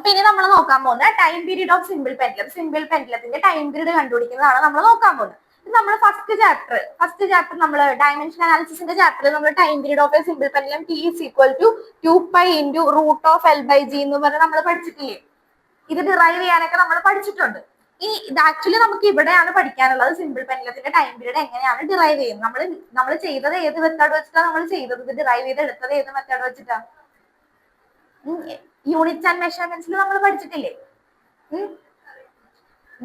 അപ്പൊ ഇനി നമ്മൾ നോക്കാൻ പോകുന്നത് time period of simple pendulum. Simple പെൻഡുലത്തിന്റെ ടൈം പീരീഡ് കണ്ടുപിടിക്കുന്നതാണ് നമ്മൾ നോക്കാൻ പോകുന്നത്. ഇത് നമ്മൾ ഫസ്റ്റ് ചാപ്റ്റർ നമ്മൾ ഡയമെൻഷൻ അനാലിസിന്റെ ചാപ്റ്ററിൽ നമ്മൾ time period of a simple pendulum T is equal to 2π × √(L/g) എന്ന് പറഞ്ഞ് നമ്മൾ പഠിച്ചിട്ടില്ലേ? ഇത് ഡിറൈവ് ചെയ്യാനൊക്കെ നമ്മൾ പഠിച്ചിട്ടുണ്ട്. ഇനി ഇത് ആക്ച്വലി നമുക്ക് ഇവിടെയാണ് പഠിക്കാനുള്ളത്. സിമ്പിൾ പെൻഡുലത്തിന്റെ ടൈം പീരീഡ് എങ്ങനെയാണ് ഡിറൈവ് ചെയ്യുന്നത്? നമ്മൾ ചെയ്തത് ഏത് മെത്തേഡ് വെച്ചിട്ടാണ് നമ്മൾ ചെയ്തത്? ഇത് ഡിറൈവ് ചെയ്ത് എടുത്തത് ഏത് മെത്തേഡ് വെച്ചിട്ടാണ്? യൂണിറ്റ്സ് ആൻഡ് മെഷർമെന്റ്സിൽ നമ്മൾ പഠിച്ചിട്ടില്ലേ?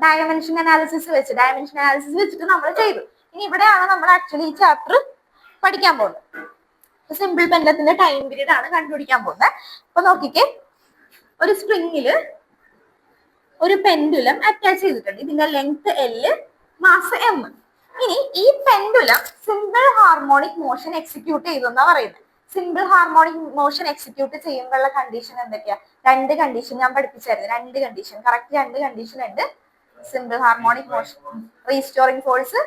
ഡയമെൻഷൻ അനാലിസിസ് വെച്ചിട്ട് നമ്മൾ ചെയ്തു. ഇനി ഇവിടെയാണ് നമ്മൾ ആക്ച്വലി ഈ ചാപ്റ്റർ പഠിക്കാൻ പോകുന്നത്. സിമ്പിൾ പെൻഡുലത്തിന്റെ ടൈം പീരീഡ് ആണ് കണ്ടുപിടിക്കാൻ പോകുന്നത്. അപ്പൊ നോക്കിക്കേ, ഒരു സ്ട്രിങ്ങില് ഒരു പെൻഡുലം അറ്റാച്ച് ചെയ്തിട്ടുണ്ട്. ഇതിന്റെ ലെങ്ത് L, മാസ് M. ഇനി ഈ pendulum simple harmonic motion execute ചെയ്തെന്നാ പറയുന്നത്. സിമ്പിൾ ഹാർമോണിക് മോഷൻ എക്സിക്യൂട്ട് ചെയ്യുമ്പോഴുള്ള കണ്ടീഷൻ എന്തൊക്കെയാ? രണ്ട് കണ്ടീഷൻ ഞാൻ പഠിപ്പിച്ചായിരുന്നു. കറക്റ്റ് രണ്ട് കണ്ടീഷൻ ഉണ്ട്. Simple harmonic motion restoring force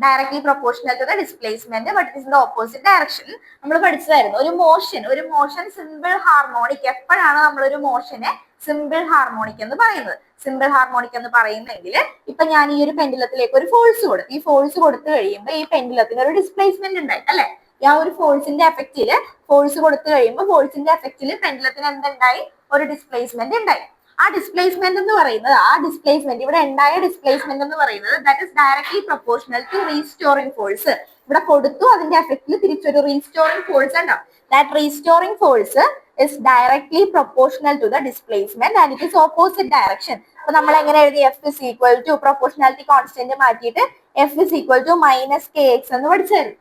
directly proportional to the displacement but it is in the opposite direction. നമ്മൾ പഠിച്ചതായിരുന്നു. ഒരു മോഷൻ സിമ്പിൾ ഹാർമോണിക്. എപ്പോഴാണ് നമ്മൾ ഒരു മോഷനെ സിമ്പിൾ ഹാർമോണിക് എന്ന് പറയുന്നത്? സിമ്പിൾ ഹാർമോണിക് എന്ന് പറയുന്നെങ്കിൽ ഇപ്പൊ ഞാൻ ഈ ഒരു പെൻഡുലത്തിലേക്ക് ഒരു ഫോഴ്സ് കൊടുത്തു. ഈ ഫോഴ്സ് കൊടുത്തു കഴിയുമ്പോൾ ഈ പെൻഡുലത്തിന് ഒരു ഡിസ്പ്ലേസ്മെന്റ് ഉണ്ടായി അല്ലെ? ആ ഒരു ഫോഴ്സിന്റെ എഫക്റ്റില് ഫോഴ്സ് കൊടുത്തു കഴിയുമ്പോൾ ഫോഴ്സിന്റെ എഫക്റ്റില് പെൻഡുലത്തിന് എന്തുണ്ടായി? ഒരു ഡിസ്പ്ലേസ്മെന്റ് ഉണ്ടായി. ആ ഡിസ്പ്ലേസ്മെന്റ് എന്ന് പറയുന്നത് ഇവിടെ ഉണ്ടായ ഡിസ്പ്ലേസ്മെന്റ് എന്ന് പറയുന്നത് that is directly proportional to restoring force. ഇവിടെ കൊടുത്തു, അതിന്റെ എഫക്റ്റിൽ തിരിച്ചൊരു റീസ്റ്റോറിംഗ് ഫോഴ്സ് ഉണ്ടാവും. That restoring force is directly proportional to the displacement and it is opposite direction. അപ്പൊ നമ്മൾ എങ്ങനെ എഴുതി? F is equal to proportionality constant മാറ്റിയിട്ട് F is equal to -kx എന്ന് പഠിച്ചായിരുന്നു.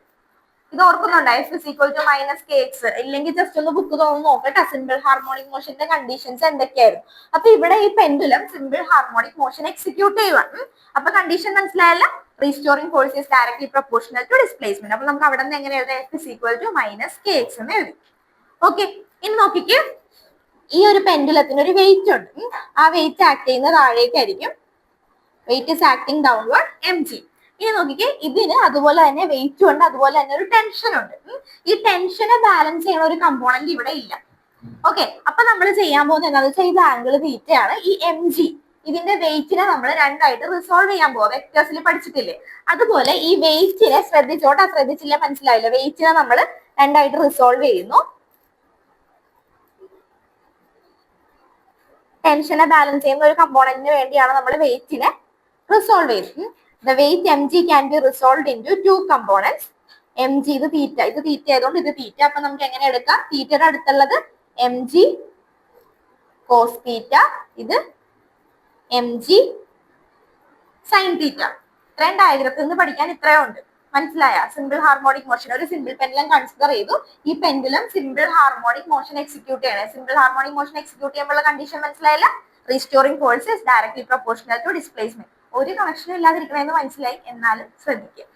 ഇത് ഓർക്കുന്നുണ്ടോ? F is equal to -kx. ഇല്ലെങ്കിൽ ജസ്റ്റ് ഒന്ന് ബുക്ക് തോന്നുന്നു നോക്കട്ടെ. സിമ്പിൾ ഹാർമോണിക് മോഷന്റെ കണ്ടീഷൻസ് എന്തൊക്കെയായിരുന്നു? അപ്പൊ ഇവിടെ ഈ pendulum simple harmonic motion execute ചെയ്യുവാണ്. അപ്പൊ കണ്ടീഷൻ മനസ്സിലായല്ല? Restoring force is directly proportional to displacement. അപ്പൊ നമുക്ക് അവിടെ നിന്ന് എങ്ങനെ എഴുതാം? F is equal to -kx എന്ന് എഴുതി. ഓക്കെ, ഇനി നോക്കിക്കേ, ഈ ഒരു പെൻഡുലത്തിന് ഒരു വെയിറ്റ് ഉണ്ട്. ആ വെയിറ്റ് ആക്ട് ചെയ്യുന്ന താഴേക്കായിരിക്കും. Weight is acting downward mg. ഇനി നോക്കിക്കേ, ഇതിന് അതുപോലെ തന്നെ വെയിറ്റും ഉണ്ട്, അതുപോലെ തന്നെ ഒരു ടെൻഷൻ ഉണ്ട്. ഈ ടെൻഷനെ ബാലൻസ് ചെയ്യുന്ന ഒരു കമ്പോണന്റ് ഇവിടെ ഇല്ല. ഓക്കെ, അപ്പൊ നമ്മൾ ചെയ്യാൻ പോകുന്നത് എന്താണെന്ന് വെച്ചാൽ ഇത് ആംഗിൾ തീറ്റയാണ്. ഈ mg ഇതിന്റെ വെയിറ്റിനെ നമ്മൾ രണ്ടായിട്ട് റിസോൾവ് ചെയ്യാൻ പോവാം. വെക്ടേഴ്സിൽ പഠിച്ചിട്ടില്ലേ? അതുപോലെ ഈ വെയിറ്റിനെ ശ്രദ്ധിച്ചില്ല മനസ്സിലായില്ല? വെയിറ്റിനെ നമ്മൾ രണ്ടായിട്ട് റിസോൾവ് ചെയ്യുന്നു. ടെൻഷനെ ബാലൻസ് ചെയ്യുന്ന ഒരു കമ്പോണന്റിന് വേണ്ടിയാണ് നമ്മൾ വെയിറ്റിനെ റിസോൾവ് ചെയ്യുന്നത്. The weight mg can be resolved into two components. mg ഇത് തീറ്റ ആയതുകൊണ്ട് ഇത് തീറ്റ. അപ്പൊ നമുക്ക് എങ്ങനെ എടുക്കാം? തീറ്റയുടെ അടുത്തുള്ളത് mg cos തീറ്റ, ഇത് mg sin തീറ്റ. ഇത്രയും ഡയഗ്രത്തിൽ നിന്ന് പഠിക്കാൻ ഇത്രയും ഉണ്ട്. മനസ്സിലായ? Simple harmonic motion. ഒരു സിമ്പിൾ പെൻഡുലം കൺസിഡർ ചെയ്തു. ഈ pendulum simple harmonic motion execute ചെയ്യണേ. സിമ്പിൾ ഹാർമോണിക് മോഷൻ എക്സിക്യൂട്ട് ചെയ്യുമ്പോൾ കണ്ടീഷൻ മനസ്സിലായില്ല? Restoring force is directly proportional to displacement. ഒരു കണക്ഷനും ഇല്ലാതിരിക്കണമെന്ന് മനസ്സിലായി, എന്നാലും ശ്രദ്ധിക്കുക.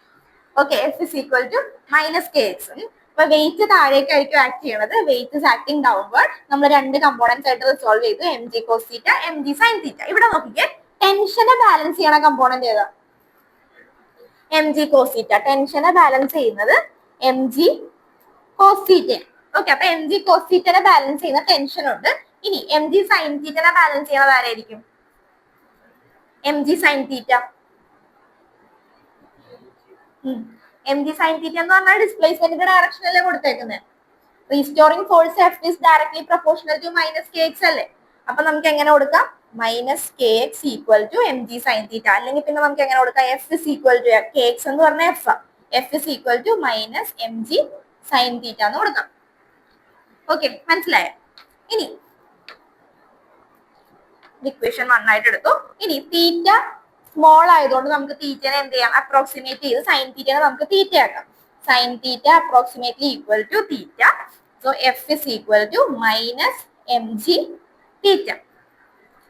Okay, F is equal to -kx. അപ്പൊ വെയിറ്റ് താഴേക്കായിരിക്കും ആക്ട് ചെയ്യണത്. Weight is acting downward. നമ്മൾ രണ്ട് കമ്പോണൻസ് ആയിട്ട് റിസോൾവ് ചെയ്തു. mg cos തീറ്റ, mg sin തീറ്റ. ഇവിടെ നോക്കിക്കേ, ടെൻഷനെ ബാലൻസ് ചെയ്യണ കമ്പോണന്റ് ഏതാ? mg cos തീറ്റ. ടെൻഷനെ ബാലൻസ് ചെയ്യുന്നത് mg cos തീറ്റ. ഓക്കെ, അപ്പൊ mg cos തീറ്റനെ ബാലൻസ് ചെയ്യുന്ന ടെൻഷൻ ഉണ്ട്. ഇനി mg sin തീറ്റനെ ബാലൻസ് ചെയ്യണത് ആരായിരിക്കും? mg sin തീറ്റ. mg sin തീറ്റ എന്ന് പറഞ്ഞാൽ ഡിസ്പ്ലേസ്മെന്റിന്റെ ഡയറക്ഷനല്ലേ കൊടുത്തേക്കുന്നത്. Restoring force F is directly proportional to -kx അല്ലേ? അപ്പൊ നമുക്ക് എങ്ങനെ കൊടുക്കാം? -kx equal to mg sin തീറ്റ. അല്ലെങ്കിൽ പിന്നെ നമുക്ക് എങ്ങനെ കൊടുക്കാം? F is equal to kx എന്ന് പറഞ്ഞ F is equal to -mg sin തീറ്റ എന്ന് കൊടുക്കാം. ഓക്കെ, മനസ്സിലായോ? ഇനി ഇക്വേഷൻ 1 ആയിട്ട് എടുത്തു. ഇനി തീറ്റ സ്മോൾ ആയതുകൊണ്ട് നമുക്ക് തീറ്റനെ എന്ത് ചെയ്യാം? അപ്രോക്സിമേറ്റ് ചെയ്ത് സൈൻ തീറ്റനെ നമുക്ക് തീറ്റ ആക്കാം. Sine theta approximately equal to theta. So F is equal to -mg theta.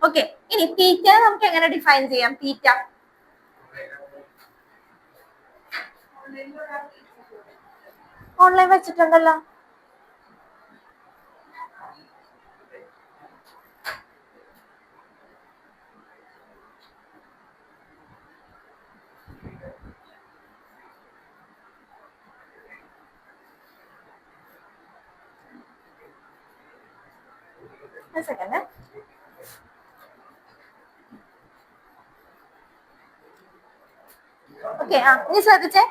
Okay, ഇനി തീറ്റനെ നമുക്ക് എങ്ങനെ ഡിഫൈൻ ചെയ്യാം? തീറ്റ ഓൺലൈൻ വെച്ചിട്ടുണ്ടല്ലോ. സെക്കൻഡ്. ഓക്കെ, ഇനി ശ്രദ്ധിച്ചേ,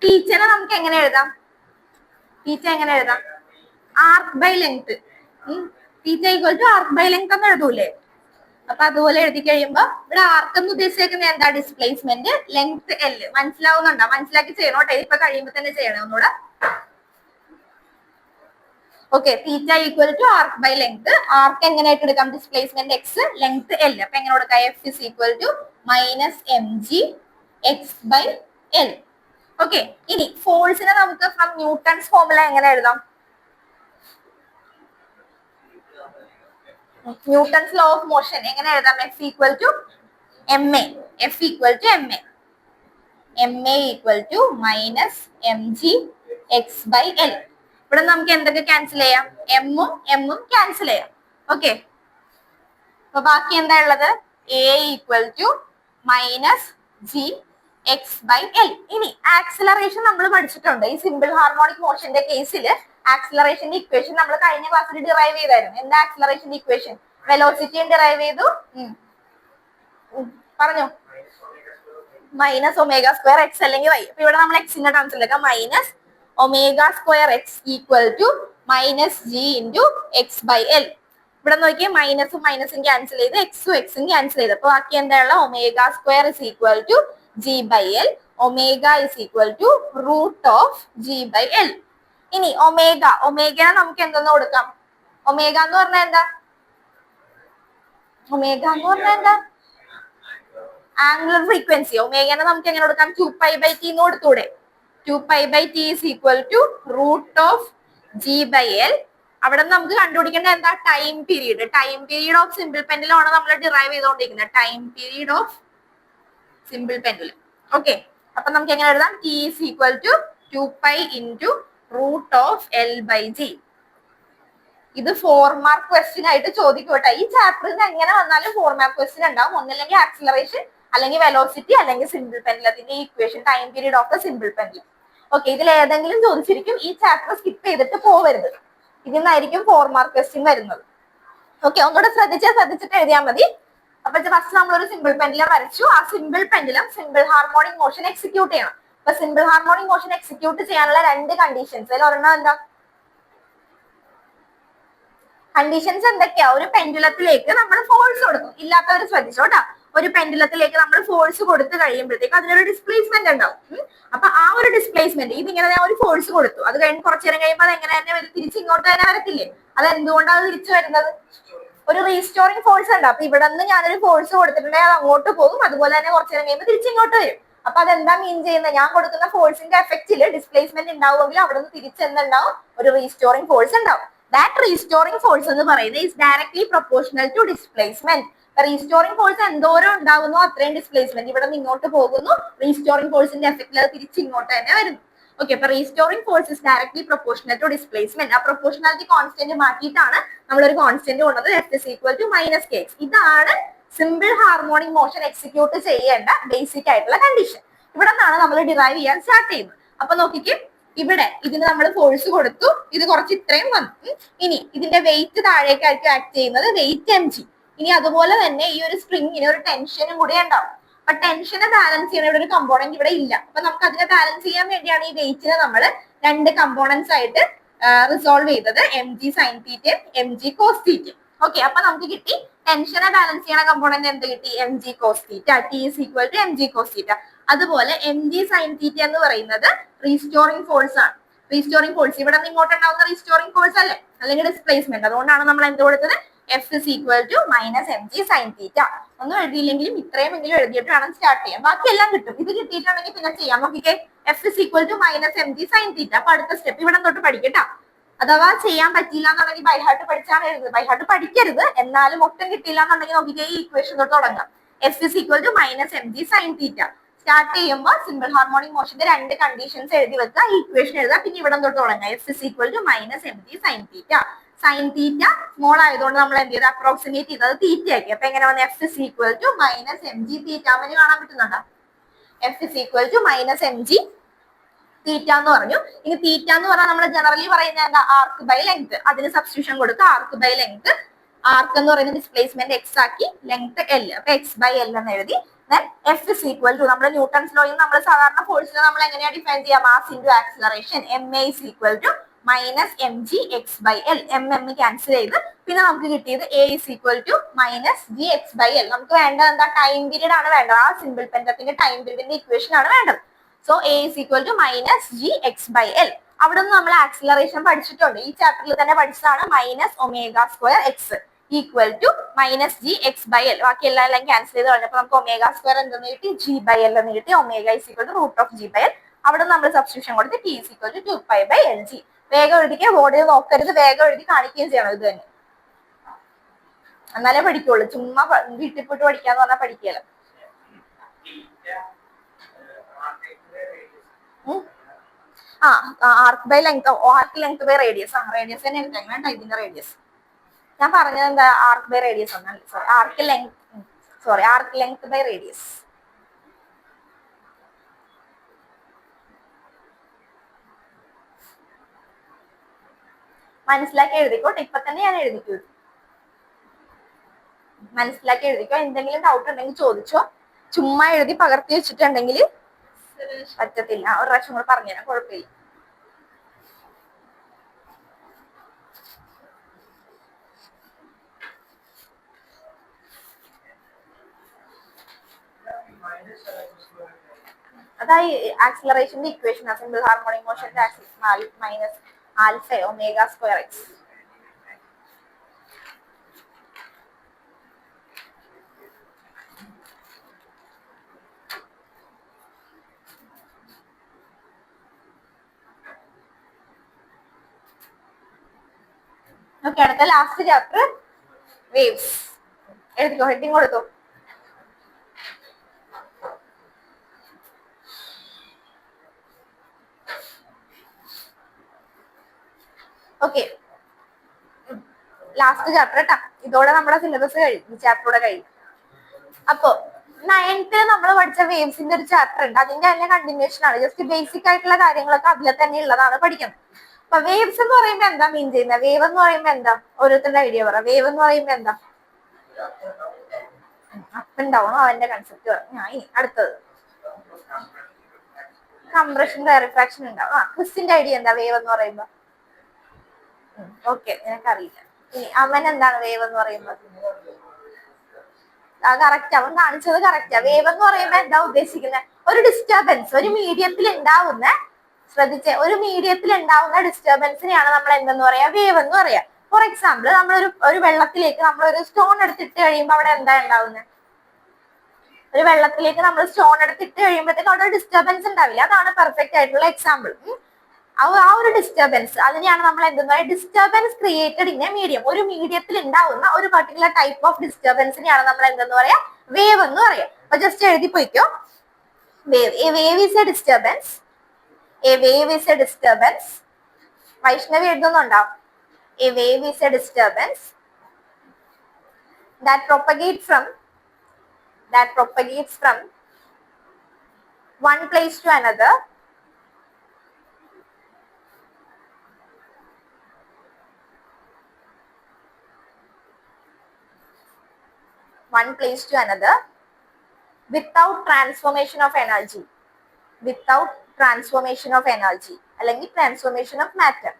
ടീച്ചറെ നമുക്ക് എങ്ങനെ എഴുതാം? ടീച്ചർ എങ്ങനെ എഴുതാം? Arc by length. Teacher equal to arc by length എന്ന് എഴുതൂലേ? അപ്പൊ അതുപോലെ എഴുതി കഴിയുമ്പോ ഇവിടെ ആർക്ക് എന്ന് ഉദ്ദേശിക്കുന്നത് എന്താ? Displacement, length L. മനസ്സിലാവുന്നുണ്ടോ? മനസ്സിലാക്കി ചെയ്യണോട്ടെ, ഇപ്പൊ കഴിയുമ്പോ തന്നെ ചെയ്യണം ഒന്നുകൂടെ. Okay, theta equal to arc by length. Arc എങ്ങനെയായിട്ട് എടുക്കാം? Displacement X, length L. അപ്പൊ എങ്ങനെ കൊടുക്കാം? F is equal to minus M G X by L. Okay, ഇനി ഫോഴ്സിനെ നമുക്ക് ഫ്രം ന്യൂട്ടൺസ് ഫോർമുല എങ്ങനെ എഴുതാം? ന്യൂട്ടൺസ് ലോ ഓഫ് മോഷൻ എങ്ങനെ എഴുതാം? F equal to M A. F equal to M A. M A equal to minus M G X by L. ഇവിടെ നമുക്ക് എന്തൊക്കെ ക്യാൻസൽ ചെയ്യാം? എമ്മും ക്യാൻസൽ ചെയ്യാം. ഓക്കെ, അപ്പൊ ബാക്കി എന്താ ഉള്ളത്? A equal to minus G X by L. ഇനി ആക്സിലറേഷൻ നമ്മൾ പഠിച്ചിട്ടുണ്ട്. ഈ സിമ്പിൾ ഹാർമോണിക് മോഷന്റെ കേസിൽ ആക്സിലറേഷന്റെ ഇക്വേഷൻ നമ്മൾ കഴിഞ്ഞ ക്ലാസ്സിൽ ഡിറൈവ് ചെയ്തായിരുന്നു. എന്താ ആക്സിലറേഷന്റെ ഇക്വേഷൻ? വെലോസിറ്റിയും ഡിറൈവ് ചെയ്തു. പറഞ്ഞു, മൈനസ് ഒമേഗ സ്ക്വയർ എക്സ് അല്ലെങ്കിൽ വൈ. അപ്പൊ ഇവിടെ നമ്മൾ എക്സിന്റെ ടേംസിലെടുക്കാം. Minus omega square X equal to minus G into X by L. ഇവിടെ നോക്കിയാൽ മൈനസും ക്യാൻസൽ ചെയ്ത് എക്സും ക്യാൻസൽ ചെയ്ത്. അപ്പൊ ബാക്കി എന്തായുള്ള? Omega square is equal to G by L. Omega is equal to root of G by L. ഇനി ഒമേഗനെ നമുക്ക് എന്തെന്ന് കൊടുക്കാം? ഒമേഗ എന്ന് പറഞ്ഞാൽ എന്താ? Angular frequency. ഒമേഗനെ നമുക്ക് എങ്ങനെ കൊടുക്കാം? 2π/t എന്ന് കൊടുത്തൂടെ? 2π/t is equal to root of g by l. അവിടെ നമുക്ക് കണ്ടുപിടിക്കേണ്ട എന്താ? Time period. Time period of simple pendulum ആണ് നമ്മൾ ഡിറൈവ് ചെയ്തുകൊണ്ടിരിക്കുന്നത്. Time period of simple pendulum. Okay, അപ്പൊ നമുക്ക് എങ്ങനെ എഴുതാം? t is equal to 2π into root of l by g. ഇത് 4 മാർക്ക് ക്വസ്റ്റ്യൻ ആയിട്ട് ചോദിക്കട്ടെ. ഈ ചാപ്റ്ററിന് എങ്ങനെ വന്നാലും 4 മാർക്ക് ക്വസ്റ്റ്യൻ ഉണ്ടാവും. ഒന്നല്ലെങ്കിൽ ആക്സിലറേഷൻ, അല്ലെങ്കിൽ വെലോസിറ്റി, അല്ലെങ്കിൽ സിമ്പിൾ പെൻഡുലത്തിന്റെ equation, time period of the simple pendulum. Okay, ഇതിൽ ഏതെങ്കിലും ചോദിച്ചിരിക്കും. ഈ ചാപ്റ്റർ സ്കിപ്പ് ചെയ്തിട്ട് പോവരുത്. ഇതിന്നായിരിക്കും 4 മാർക്ക് ക്വസ്റ്റ്യൻ വരുന്നത്. ഓക്കെ, ഒന്നുകൂടെ ശ്രദ്ധിച്ചിട്ട് എഴുതിയാൽ മതി. അപ്പൊ ഫസ്റ്റ് നമ്മളൊരു സിമ്പിൾ പെൻഡുലം വരച്ചു. ആ simple pendulum simple harmonic motion execute ചെയ്യണം. അപ്പൊ സിമ്പിൾ ഹാർമോണിക് മോഷൻ എക്സിക്യൂട്ട് ചെയ്യാനുള്ള 2 കണ്ടീഷൻസ്. അതിൽ ഒരെണ്ണം എന്താ? കണ്ടീഷൻസ് എന്തൊക്കെയാ? ഒരു പെൻഡുലത്തിലേക്ക് നമ്മൾ ഫോഴ്സ് കൊടുക്കും. ഇല്ലാത്തവർ ശ്രദ്ധിച്ചോട്ടാ. ഒരു പെൻഡുലത്തിലേക്ക് നമ്മൾ ഫോഴ്സ് കൊടുത്തു കഴിയുമ്പോഴത്തേക്ക് അതിനൊരു ഡിസ്പ്ലേസ്മെന്റ് ഉണ്ടാവും. അപ്പൊ ആ ഒരു ഡിസ്പ്ലേസ്മെന്റ്, ഇതിങ്ങനെ ഞാൻ ഒരു ഫോഴ്സ് കൊടുത്തു, അത് കഴിഞ്ഞ് കുറച്ചു നേരം കഴിയുമ്പോൾ അത് എങ്ങനെ തന്നെ വരും? തിരിച്ച് ഇങ്ങോട്ട് തന്നെ വരത്തില്ലേ? അത് എന്തുകൊണ്ടാണ് തിരിച്ചു വരുന്നത്? ഒരു റീസ്റ്റോറിംഗ് ഫോഴ്സ് ഉണ്ട്. അപ്പൊ ഇവിടെ നിന്ന് ഞാനൊരു ഫോഴ്സ് കൊടുത്തിട്ടുണ്ടെങ്കിൽ അത് അങ്ങോട്ട് പോകും. അതുപോലെ തന്നെ കുറച്ചു നേരം കഴിയുമ്പോൾ തിരിച്ച് ഇങ്ങോട്ട് വരും. അപ്പൊ അതെന്താ മീൻ ചെയ്യുന്നത്? ഞാൻ കൊടുക്കുന്ന ഫോഴ്സിന്റെ എഫക്റ്റില് ഡിസ്പ്ലേസ്മെന്റ് ഉണ്ടാവുമെങ്കിൽ അവിടെ നിന്ന് തിരിച്ച് എന്തുണ്ടാവും? ഒരു റീസ്റ്റോറിംഗ് ഫോഴ്സ് ഉണ്ടാവും. That restoring force എന്ന് പറയുന്നത് is directly proportional to displacement. Restoring force എന്തോരം ഉണ്ടാകുന്നു അത്രയും ഡിസ്പ്ലേസ്മെന്റ് ഇവിടെ നിന്ന് ഇങ്ങോട്ട് പോകുന്നു. റീസ്റ്റോറിംഗ് ഫോഴ്സിന്റെ എഫക്റ്റിൽ അത് തിരിച്ച് ഇങ്ങോട്ട് തന്നെ വരുന്നു. ഓക്കെ, അപ്പൊ restoring force is directly proportional to displacement. ആ പ്രൊപ്പോർഷണാലിറ്റി കോൺസ്റ്റന്റ് മാറ്റിയിട്ടാണ് നമ്മളൊരു കോൺസ്റ്റന്റ് കൊണ്ടത്. F is equal to minus K X. ഇതാണ് സിമ്പിൾ ഹാർമോണിക് മോഷൻ എക്സിക്യൂട്ട് ചെയ്യേണ്ട ബേസിക് ആയിട്ടുള്ള കണ്ടീഷൻ. ഇവിടെ നിന്നാണ് നമ്മൾ ഡിറൈവ് ചെയ്യാൻ സ്റ്റാർട്ട് ചെയ്യുന്നത്. അപ്പൊ നോക്കിക്കേ, ഇവിടെ ഇതിന് നമ്മൾ ഫോഴ്സ് കൊടുത്തു. ഇത് കുറച്ച് ഇത്രയും വന്നു. ഇനി ഇതിന്റെ വെയിറ്റ് താഴേക്കായിരിക്കും ആക്ട് ചെയ്യുന്നത്. Weight M G. ഇനി അതുപോലെ തന്നെ ഈ ഒരു സ്പ്രിങ്ങിന് ഒരു ടെൻഷനും കൂടി ഉണ്ടാവും. അപ്പൊ ടെൻഷനെ ബാലൻസ് ചെയ്യണ ഇവിടെ ഒരു കമ്പോണന്റ് ഇവിടെ ഇല്ല. അപ്പൊ നമുക്ക് അതിനെ ബാലൻസ് ചെയ്യാൻ വേണ്ടിയാണ് ഈ വെയിറ്റിനെ നമ്മൾ 2 കമ്പോണൻസ് ആയിട്ട് റിസോൾവ് ചെയ്തത്. എം ജി സൈൻ തീറ്റയും എം ജി കോസ് തീറ്റയും. ഓക്കെ, അപ്പൊ നമുക്ക് കിട്ടി ടെൻഷനെ ബാലൻസ് ചെയ്യണ കമ്പോണന്റ് എന്ത് കിട്ടി? M G cos theta. T is equal to M G cos theta. അതുപോലെ എം ജി സൈൻ തീറ്റ എന്ന് പറയുന്നത് റീസ്റ്റോറിംഗ് ഫോഴ്സ് ആണ്. റീസ്റ്റോറിംഗ് ഫോഴ്സ് ഇവിടെ നിന്ന് ഇങ്ങോട്ട് ഉണ്ടാവുന്ന റീസ്റ്റോറിംഗ് ഫോഴ്സ് അല്ലേ, അല്ലെങ്കിൽ ഡിസ്പ്ലേസ്മെന്റ്. അതുകൊണ്ടാണ് നമ്മൾ എന്ത് കൊടുത്തത്? F is equal to minus M G sine theta. ഒന്നും എഴുതിയില്ലെങ്കിലും ഇത്രയുമെങ്കിലും എഴുതിയിട്ട് വേണം സ്റ്റാർട്ട് ചെയ്യാൻ. ബാക്കി എല്ലാം കിട്ടും. ഇത് കിട്ടിയിട്ടുണ്ടെങ്കിൽ പിന്നെ ചെയ്യാം. നോക്കിക്കേ, F is equal to minus M G sine theta. അപ്പൊ അടുത്ത സ്റ്റെപ്പ് ഇവിടെ തൊട്ട് പഠിക്കട്ടാ. അഥവാ ചെയ്യാൻ പറ്റില്ല എന്നുണ്ടെങ്കിൽ ബൈഹാർട്ട് പഠിച്ചാണ് എഴുതുന്നത്. ബൈഹാർട്ട് പഠിക്കരുത്, എന്നാലും ഒട്ടും കിട്ടില്ല എന്നുണ്ടെങ്കിൽ നോക്കിക്കേ, ഈ ഇക്വേഷൻ തൊട്ട് തുടങ്ങാം. F is equal to minus M G sine theta. Start ചെയ്യുമ്പോൾ സിമ്പിൾ ഹാർമോണിക് മോഷന്റെ 2 കണ്ടീഷൻസ് എഴുതി വെക്കുക. ഈ ഇക്വേഷൻ എഴുതാം. പിന്നെ ഇവിടെ തൊട്ട് തുടങ്ങാം. F is equal to minus M G sine theta. Sine theta small ആയതുകൊണ്ട് നമ്മൾ എന്ത് ചെയ്ത് അപ്രോക്സിമേറ്റ് ചെയ്തത് തീറ്റ ആക്കി. അപ്പൊ എങ്ങനെ വന്ന്? F is equal to minus M g theta. അവന് കാണാൻ പറ്റുന്നുണ്ടോ? F is equal to minus M g theta എന്ന് പറഞ്ഞു. ഇനി തീറ്റ എന്ന് പറഞ്ഞാൽ നമ്മൾ ജനറലി പറയുന്നത് എന്താ? Arc by length. അതിന് സബ്സ്റ്റിറ്റ്യൂഷൻ കൊടുക്കുക. ആർക്ക് ബൈ ലെങ്ത് ആർക്ക് എന്ന് പറയുന്ന ഡിസ്പ്ലേസ്മെന്റ് എക്സ് ആക്കി ലെങ്ത് എൽ, അപ്പൊ എക്സ് ബൈ എൽ എന്ന് എഴുതി. Then f is equal to നമ്മുടെ ന്യൂട്ടൺസ് ലോയിൽ നമ്മൾ സാധാരണ ഫോഴ്സിനെ നമ്മൾ എങ്ങനെയാ ഡിഫൈൻ ചെയ്യാം? Mass into acceleration, m a is equal to minus M G X by l. M m cancel ചെയ്ത് പിന്നെ നമുക്ക് കിട്ടിയത് a is equal to minus G X by l. നമുക്ക് വേണ്ടത് എന്താ? ടൈം പീരീഡ് ആണ് വേണ്ടത്. ആ സിമ്പിൾ പെൻഡത്തിന്റെ ടൈം പീരീഡിന്റെ ഇക്വേഷൻ ആണ് വേണ്ടത്. So a is equal to minus G X by L. അവിടെ നിന്ന് നമ്മൾ ആക്സിലറേഷൻ പഠിച്ചിട്ടുണ്ട്. ഈ ചാപ്റ്ററിൽ തന്നെ പഠിച്ചതാണ്. Minus omega square X equal to minus G X by l. ബാക്കി എല്ലാം ക്യാൻസൽ ചെയ്ത് കഴിഞ്ഞപ്പോൾ നമുക്ക് ഒമേഗ സ്ക്വയർ എന്തെന്ന് കിട്ടി? ജി ബൈ എൽ എന്ന് കിട്ടി. Omega is equal to root of G by L. അവിടെ നമ്മൾ സബ്സ്റ്റിറ്റ്യൂഷൻ കൊടുത്ത് T is equal to 2π by L G. വേഗം എഴുതിക്കുക, ബോർഡിൽ നോക്കരുത്, വേഗം എഴുതി കാണിക്കുകയും ചെയ്യണം. ഇത് തന്നെ എന്നാലേ പഠിക്കുള്ളൂ. ചുമ്മാ വീട്ടിൽ പോയിട്ട് പഠിക്കാന്ന് പറഞ്ഞാൽ പഠിക്കല. Arc by length, arc length by radius. Radius തന്നെ എടുത്തേക്കണം, ഇതിന്റെ റേഡിയസ്. ഞാൻ പറഞ്ഞത് എന്താ? ആർക്ക് ബൈ റേഡിയസ് ഒന്നല്ല, sorry arc length by radius. മനസ്സിലാക്കി എഴുതിക്കോട്ടെ, ഇപ്പൊ തന്നെ ഞാൻ എഴുതിക്കോ. മനസ്സിലാക്കി എഴുതിക്കോ. എന്തെങ്കിലും ഡൗട്ട് ഉണ്ടെങ്കിൽ ചോദിച്ചോ. ചുമ്മാ എഴുതി പകർത്തി വെച്ചിട്ടുണ്ടെങ്കിൽ പറ്റത്തില്ല. ഒരു പ്രാവശ്യം കൂടെ പറഞ്ഞുതരാം, കുഴപ്പമില്ല. അതായി ആക്സിലറേഷന്റെ ഇക്വേഷൻ, സിമ്പിൾ ഹാർമോണിക് മോഷന്റെ minus alpha omega square X. Okay, അടുത്ത ലാസ്റ്റ് ചാപ്റ്റർ വേവ്സ്. എഴുതിക്കോ, ഹെഡിങ് കൊടുത്തോ. ഓക്കെ, ലാസ്റ്റ് ചാപ്റ്റർ കേട്ടാ. ഇതോടെ നമ്മുടെ സിലബസ് കഴിയും, ചാപ്റ്ററോടെ കഴിയും. അപ്പൊ 9th നമ്മൾ പഠിച്ച വേവ്സിന്റെ ഒരു ചാപ്റ്റർ ഉണ്ട്. അതിന്റെ തന്നെ കണ്ടിന്യൂഷൻ ആണ്. ജസ്റ്റ് ബേസിക് ആയിട്ടുള്ള കാര്യങ്ങളൊക്കെ അതിൽ തന്നെ ഉള്ളതാണ് പഠിക്കുന്നത്. അപ്പൊ വേവ്സ് എന്ന് പറയുമ്പോ എന്താ മീൻ ചെയ്യുന്നത്? വേവ് എന്ന് പറയുമ്പോ എന്താ? ഓരോരുത്തരുടെ ഐഡിയ പറ. വേവ് എന്ന് പറയുമ്പോ എന്താ? അപ്പ് ഉണ്ടാവണം, അവന്റെ കൺസെപ്റ്റ് പറഞ്ഞു. ഞാൻ അടുത്തത് കംപ്രഷൻ റിഫ്രാക്ഷൻ ഉണ്ടാവും. ക്രിസ്റ്റിന്റെ ഐഡിയ എന്താ വേവ് എന്ന് പറയുമ്പോ? ഓക്കെ, നിനക്കറിയില്ല. ഇനി അവൻ എന്താണ് വേവ് എന്ന് പറയുമ്പോ? കറക്റ്റ്, അവൻ കാണിച്ചത് കറക്റ്റാ. വേവ് എന്ന് പറയുമ്പോ എന്താ ഉദ്ദേശിക്കുന്നത്? ഒരു ഡിസ്റ്റർബൻസ് ഒരു മീഡിയത്തിൽ ഉണ്ടാവുന്ന, ശ്രദ്ധിച്ചേ, ഒരു മീഡിയത്തിൽ ഉണ്ടാവുന്ന ഡിസ്റ്റർബൻസിനെയാണ് നമ്മൾ എന്തെന്ന് പറയാ? വേവ് എന്ന് പറയാ. ഫോർ എക്സാമ്പിൾ, ഒരു വെള്ളത്തിലേക്ക് നമ്മൾ ഒരു സ്റ്റോൺ എടുത്തിട്ട് കഴിയുമ്പോൾ അവിടെ എന്താ ഉണ്ടാവുന്നത്? ഒരു വെള്ളത്തിലേക്ക് നമ്മൾ സ്റ്റോൺ എടുത്തിട്ട് കഴിയുമ്പോഴത്തേക്ക് അവിടെ ഡിസ്റ്റർബൻസ് ഉണ്ടാവില്ല. അതാണ് പെർഫെക്റ്റ് ആയിട്ടുള്ള എക്സാമ്പിൾ. ആ ഒരു ഡിസ്റ്റർബൻസ്, അതിനെയാണ് നമ്മൾ എന്തെന്ന് പറയുക? Disturbance created in a medium. ഒരു മീഡിയത്തിൽ ഉണ്ടാവുന്ന ഒരു പർട്ടിക്കുലർ ടൈപ്പ് ഓഫ് ഡിസ്റ്റർബൻസിനെയാണ് നമ്മൾ എന്തെന്ന് പറയാ? വേവ് എന്ന് പറയാം. അപ്പൊ ജസ്റ്റ് എഴുതി പോയിക്കോ. Wave, a wave is a disturbance. A wave is a disturbance. Vaishnavi എഴുതുന്നുണ്ടാവും. A wave is a disturbance that propagates from one place to another without transformation of energy, അല്ലെങ്കിൽ transformation of matter,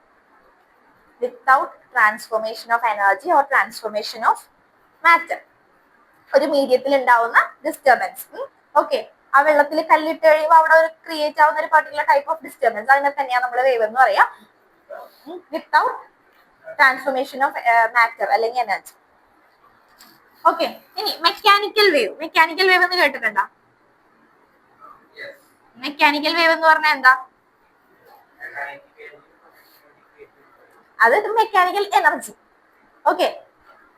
without transformation of energy or transformation of matter. ഒരു മീഡിയത്തിൽ ഉണ്ടാവുന്ന disturbance. Okay, ആ വെള്ളത്തിൽ കല്ലിട്ട് കഴിയുമ്പോൾ അവിടെ ഒരു ക്രിയേറ്റ് ആവുന്ന ഒരു പർട്ടിക്കുലർ ടൈപ്പ് ഓഫ് ഡിസ്റ്റർബൻസ്, അതിനെ തന്നെയാണ് നമ്മൾ വേവ് എന്ന് പറയാം. വിത്തൗട്ട് ട്രാൻസ്ഫോർമേഷൻ ഓഫ് മാറ്റർ അല്ലെങ്കിൽ എനർജി. ഓക്കെ, ഇനി മെക്കാനിക്കൽ വേവ്. മെക്കാനിക്കൽ വേവ് എന്ന് കേട്ടിട്ടുണ്ടോ? മെക്കാനിക്കൽ വേവ് എന്ന് പറഞ്ഞാൽ എന്താ? അത് mechanical energy. Okay,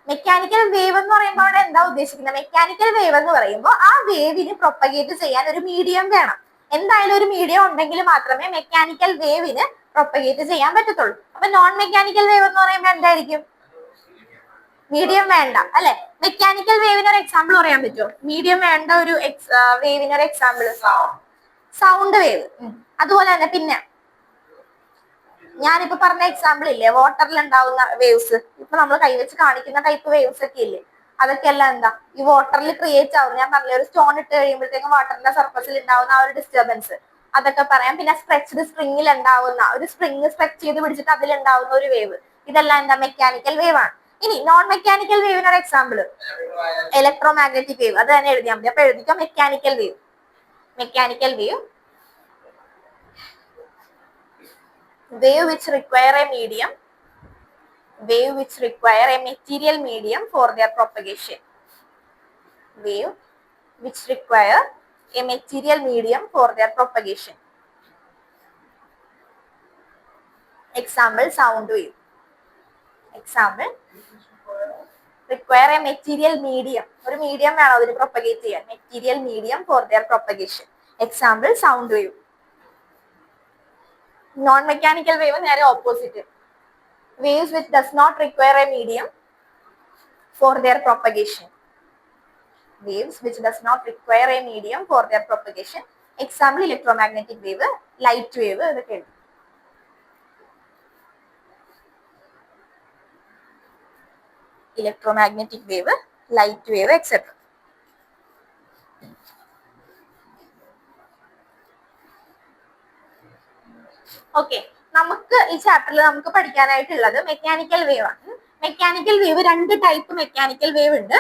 mechanical wave എന്ന് പറയുമ്പോൾ അവിടെ എന്താ ഉദ്ദേശിക്കുന്നത്? മെക്കാനിക്കൽ വേവ് എന്ന് പറയുമ്പോൾ ആ വേവിന് പ്രൊപ്പഗേറ്റ് ചെയ്യാൻ ഒരു മീഡിയം വേണം. എന്തായാലും ഒരു മീഡിയം ഉണ്ടെങ്കിൽ മാത്രമേ മെക്കാനിക്കൽ വേവിന് പ്രൊപ്പഗേറ്റ് ചെയ്യാൻ പറ്റത്തുള്ളൂ. അപ്പൊ നോൺ മെക്കാനിക്കൽ വേവ് എന്ന് പറയുമ്പോൾ എന്തായിരിക്കും? മീഡിയം വേണ്ട, അല്ലെ? മെക്കാനിക്കൽ വേവിന് ഒരു എക്സാമ്പിൾ പറയാൻ പറ്റുമോ? മീഡിയം വേണ്ട ഒരു വേവിന് ഒരു എക്സാമ്പിൾ? Sound wave. അതുപോലെ തന്നെ പിന്നെ ഞാനിപ്പോ പറഞ്ഞ എക്സാമ്പിൾ ഇല്ലേ, വാട്ടറിൽ ഉണ്ടാവുന്ന വേവ്സ്, ഇപ്പൊ നമ്മൾ കൈവച്ച് കാണിക്കുന്ന ടൈപ്പ് വേവ്സ് ഒക്കെ ഇല്ലേ, അതൊക്കെ എല്ലാം എന്താ ഈ വാട്ടറിൽ ക്രിയേറ്റ് ആവുന്ന, ഞാൻ പറഞ്ഞ ഒരു സ്റ്റോൺ ഇട്ട് കഴിയുമ്പോഴത്തേക്കും വാട്ടറിന്റെ സർഫസിൽ ഉണ്ടാവുന്ന ആ ഒരു ഡിസ്റ്റർബൻസ്, അതൊക്കെ പറയാം. പിന്നെ സ്ട്രെച്ച്ഡ് സ്പ്രിങ്ങിൽ ഉണ്ടാവുന്ന ഒരു സ്പ്രിങ് സ്ട്രെച്ച് ചെയ്ത് പിടിച്ചിട്ട് അതിലുണ്ടാവുന്ന ഒരു വേവ്, ഇതെല്ലാം എന്താ മെക്കാനിക്കൽ വേവ് ആണ്. ഇനി നോൺ മെക്കാനിക്കൽ വേവിന് ഒരു എക്സാമ്പിൾ ഇലക്ട്രോ മാഗ്നറ്റിക് വേവ്, അത് തന്നെ എഴുതിയാൽ മതി. അപ്പൊ എഴുതിക്കോ mechanical wave. Mechanical wave, wave which require a medium, wave which require a material medium for their propagation, wave which require a material medium for their propagation. Example sound wave. Example require a material medium, ഒരു medium വേണം അതിന് propagate ചെയ്യാൻ, material medium four their propagation. Example sound wave. Non mechanical wave നേരെ opposite, waves which does not require a medium for their propagation, waves which does not require a medium for their propagation. Example electromagnetic wave, light wave, ഇതൊക്കെ ഉണ്ട്. Electromagnetic wave, light wave, etc. Okay, നമുക്ക് ഈ ചാപ്റ്ററിൽ നമുക്ക് പഠിക്കാനായിട്ടുള്ളത് mechanical wave ആണ്. Mechanical wave രണ്ട് type mechanical wave ഉണ്ട്,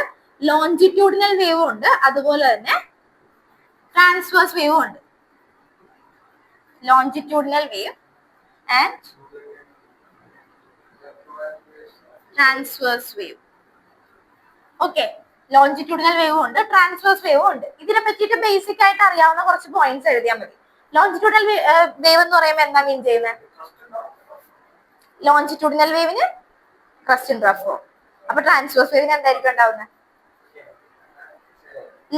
longitudinal വേവും ഉണ്ട്, അതുപോലെ തന്നെ ട്രാൻസ്വേഴ്സ് വേവും ഉണ്ട്. Longitudinal wave and transverse wave. Okay, longitudinal വേവും ഉണ്ട്, ട്രാൻസ്വേഴ്സ് വേവും ഉണ്ട്. ഇതിനെ പറ്റിയിട്ട് ബേസിക് ആയിട്ട് അറിയാവുന്ന കുറച്ച് പോയിന്റ്സ് എഴുതിയാൽ മതി. ലോഞ്ചിറ്റ്യൂഡിനൽ വേവ് എന്ന് പറയുമ്പോൾ എന്താ മീൻ ചെയ്യുന്നത്? ലോഞ്ചിറ്റ്യൂഡിനൽ വേവിന് ക്രസ്റ്റും ട്രഫും. അപ്പൊ ട്രാൻസ്വേഴ്സ് വേവിന് എന്തായിരിക്കും ഉണ്ടാവുന്നത്?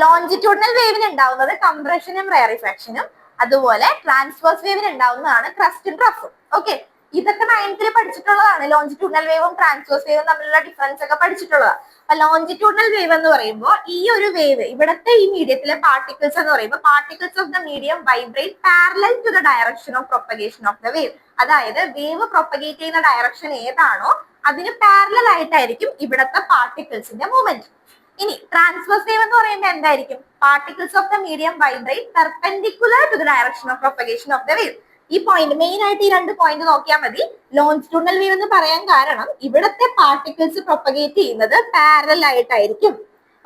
ലോഞ്ചിറ്റ്യൂഡിനൽ വേവിന് ഉണ്ടാവുന്നത് കംപ്രഷനും റെയറിഫാക്ഷനും, അതുപോലെ ട്രാൻസ്വേഴ്സ് വേവിന് ഉണ്ടാവുന്നതാണ് ക്രസ്റ്റും ട്രഫും. ഓക്കെ, ഇതൊക്കെ 9th പഠിച്ചിട്ടുള്ളതാണ്. ലോഞ്ചിറ്റ്യൂഡിനൽ വേവും ട്രാൻസ്വേഴ്സ് വേവും തമ്മിലുള്ള ഡിഫറൻസ് ഒക്കെ പഠിച്ചിട്ടുള്ളതാണ്. അപ്പൊ ലോഞ്ചിറ്റ്യൂഡിനൽ വേവ് എന്ന് പറയുമ്പോൾ ഈ ഒരു വേവ്, ഇവിടത്തെ ഈ മീഡിയത്തിലെ പാർട്ടിക്കിൾസ് എന്ന് പറയുമ്പോൾ particles of the medium vibrate parallel to the direction of propagation of the wave. അതായത് വേവ് പ്രൊപ്പഗേറ്റ് ചെയ്യുന്ന ഡയറക്ഷൻ ഏതാണോ അതിന് പാരലൽ ആയിട്ടായിരിക്കും ഇവിടത്തെ പാർട്ടിക്കിൾസിന്റെ മൂവ്മെന്റ്. ഇനി ട്രാൻസ്വേഴ്സ് വേവ് എന്ന് പറയുമ്പോൾ എന്തായിരിക്കും? Particles of the medium vibrate perpendicular to the direction of propagation of the wave. ഈ പോയിന്റ് മെയിൻ ആയിട്ട് ഈ രണ്ട് പോയിന്റ് നോക്കിയാൽ മതി. ലോഞ്ചിറ്റ്യൂഡിനൽ വേവ് എന്ന് പറയാൻ കാരണം ഇവിടത്തെ പാർട്ടിക്കിൾസ് പ്രൊപ്പഗേറ്റ് ചെയ്യുന്നത് പാരലൽ ആയിട്ടായിരിക്കും.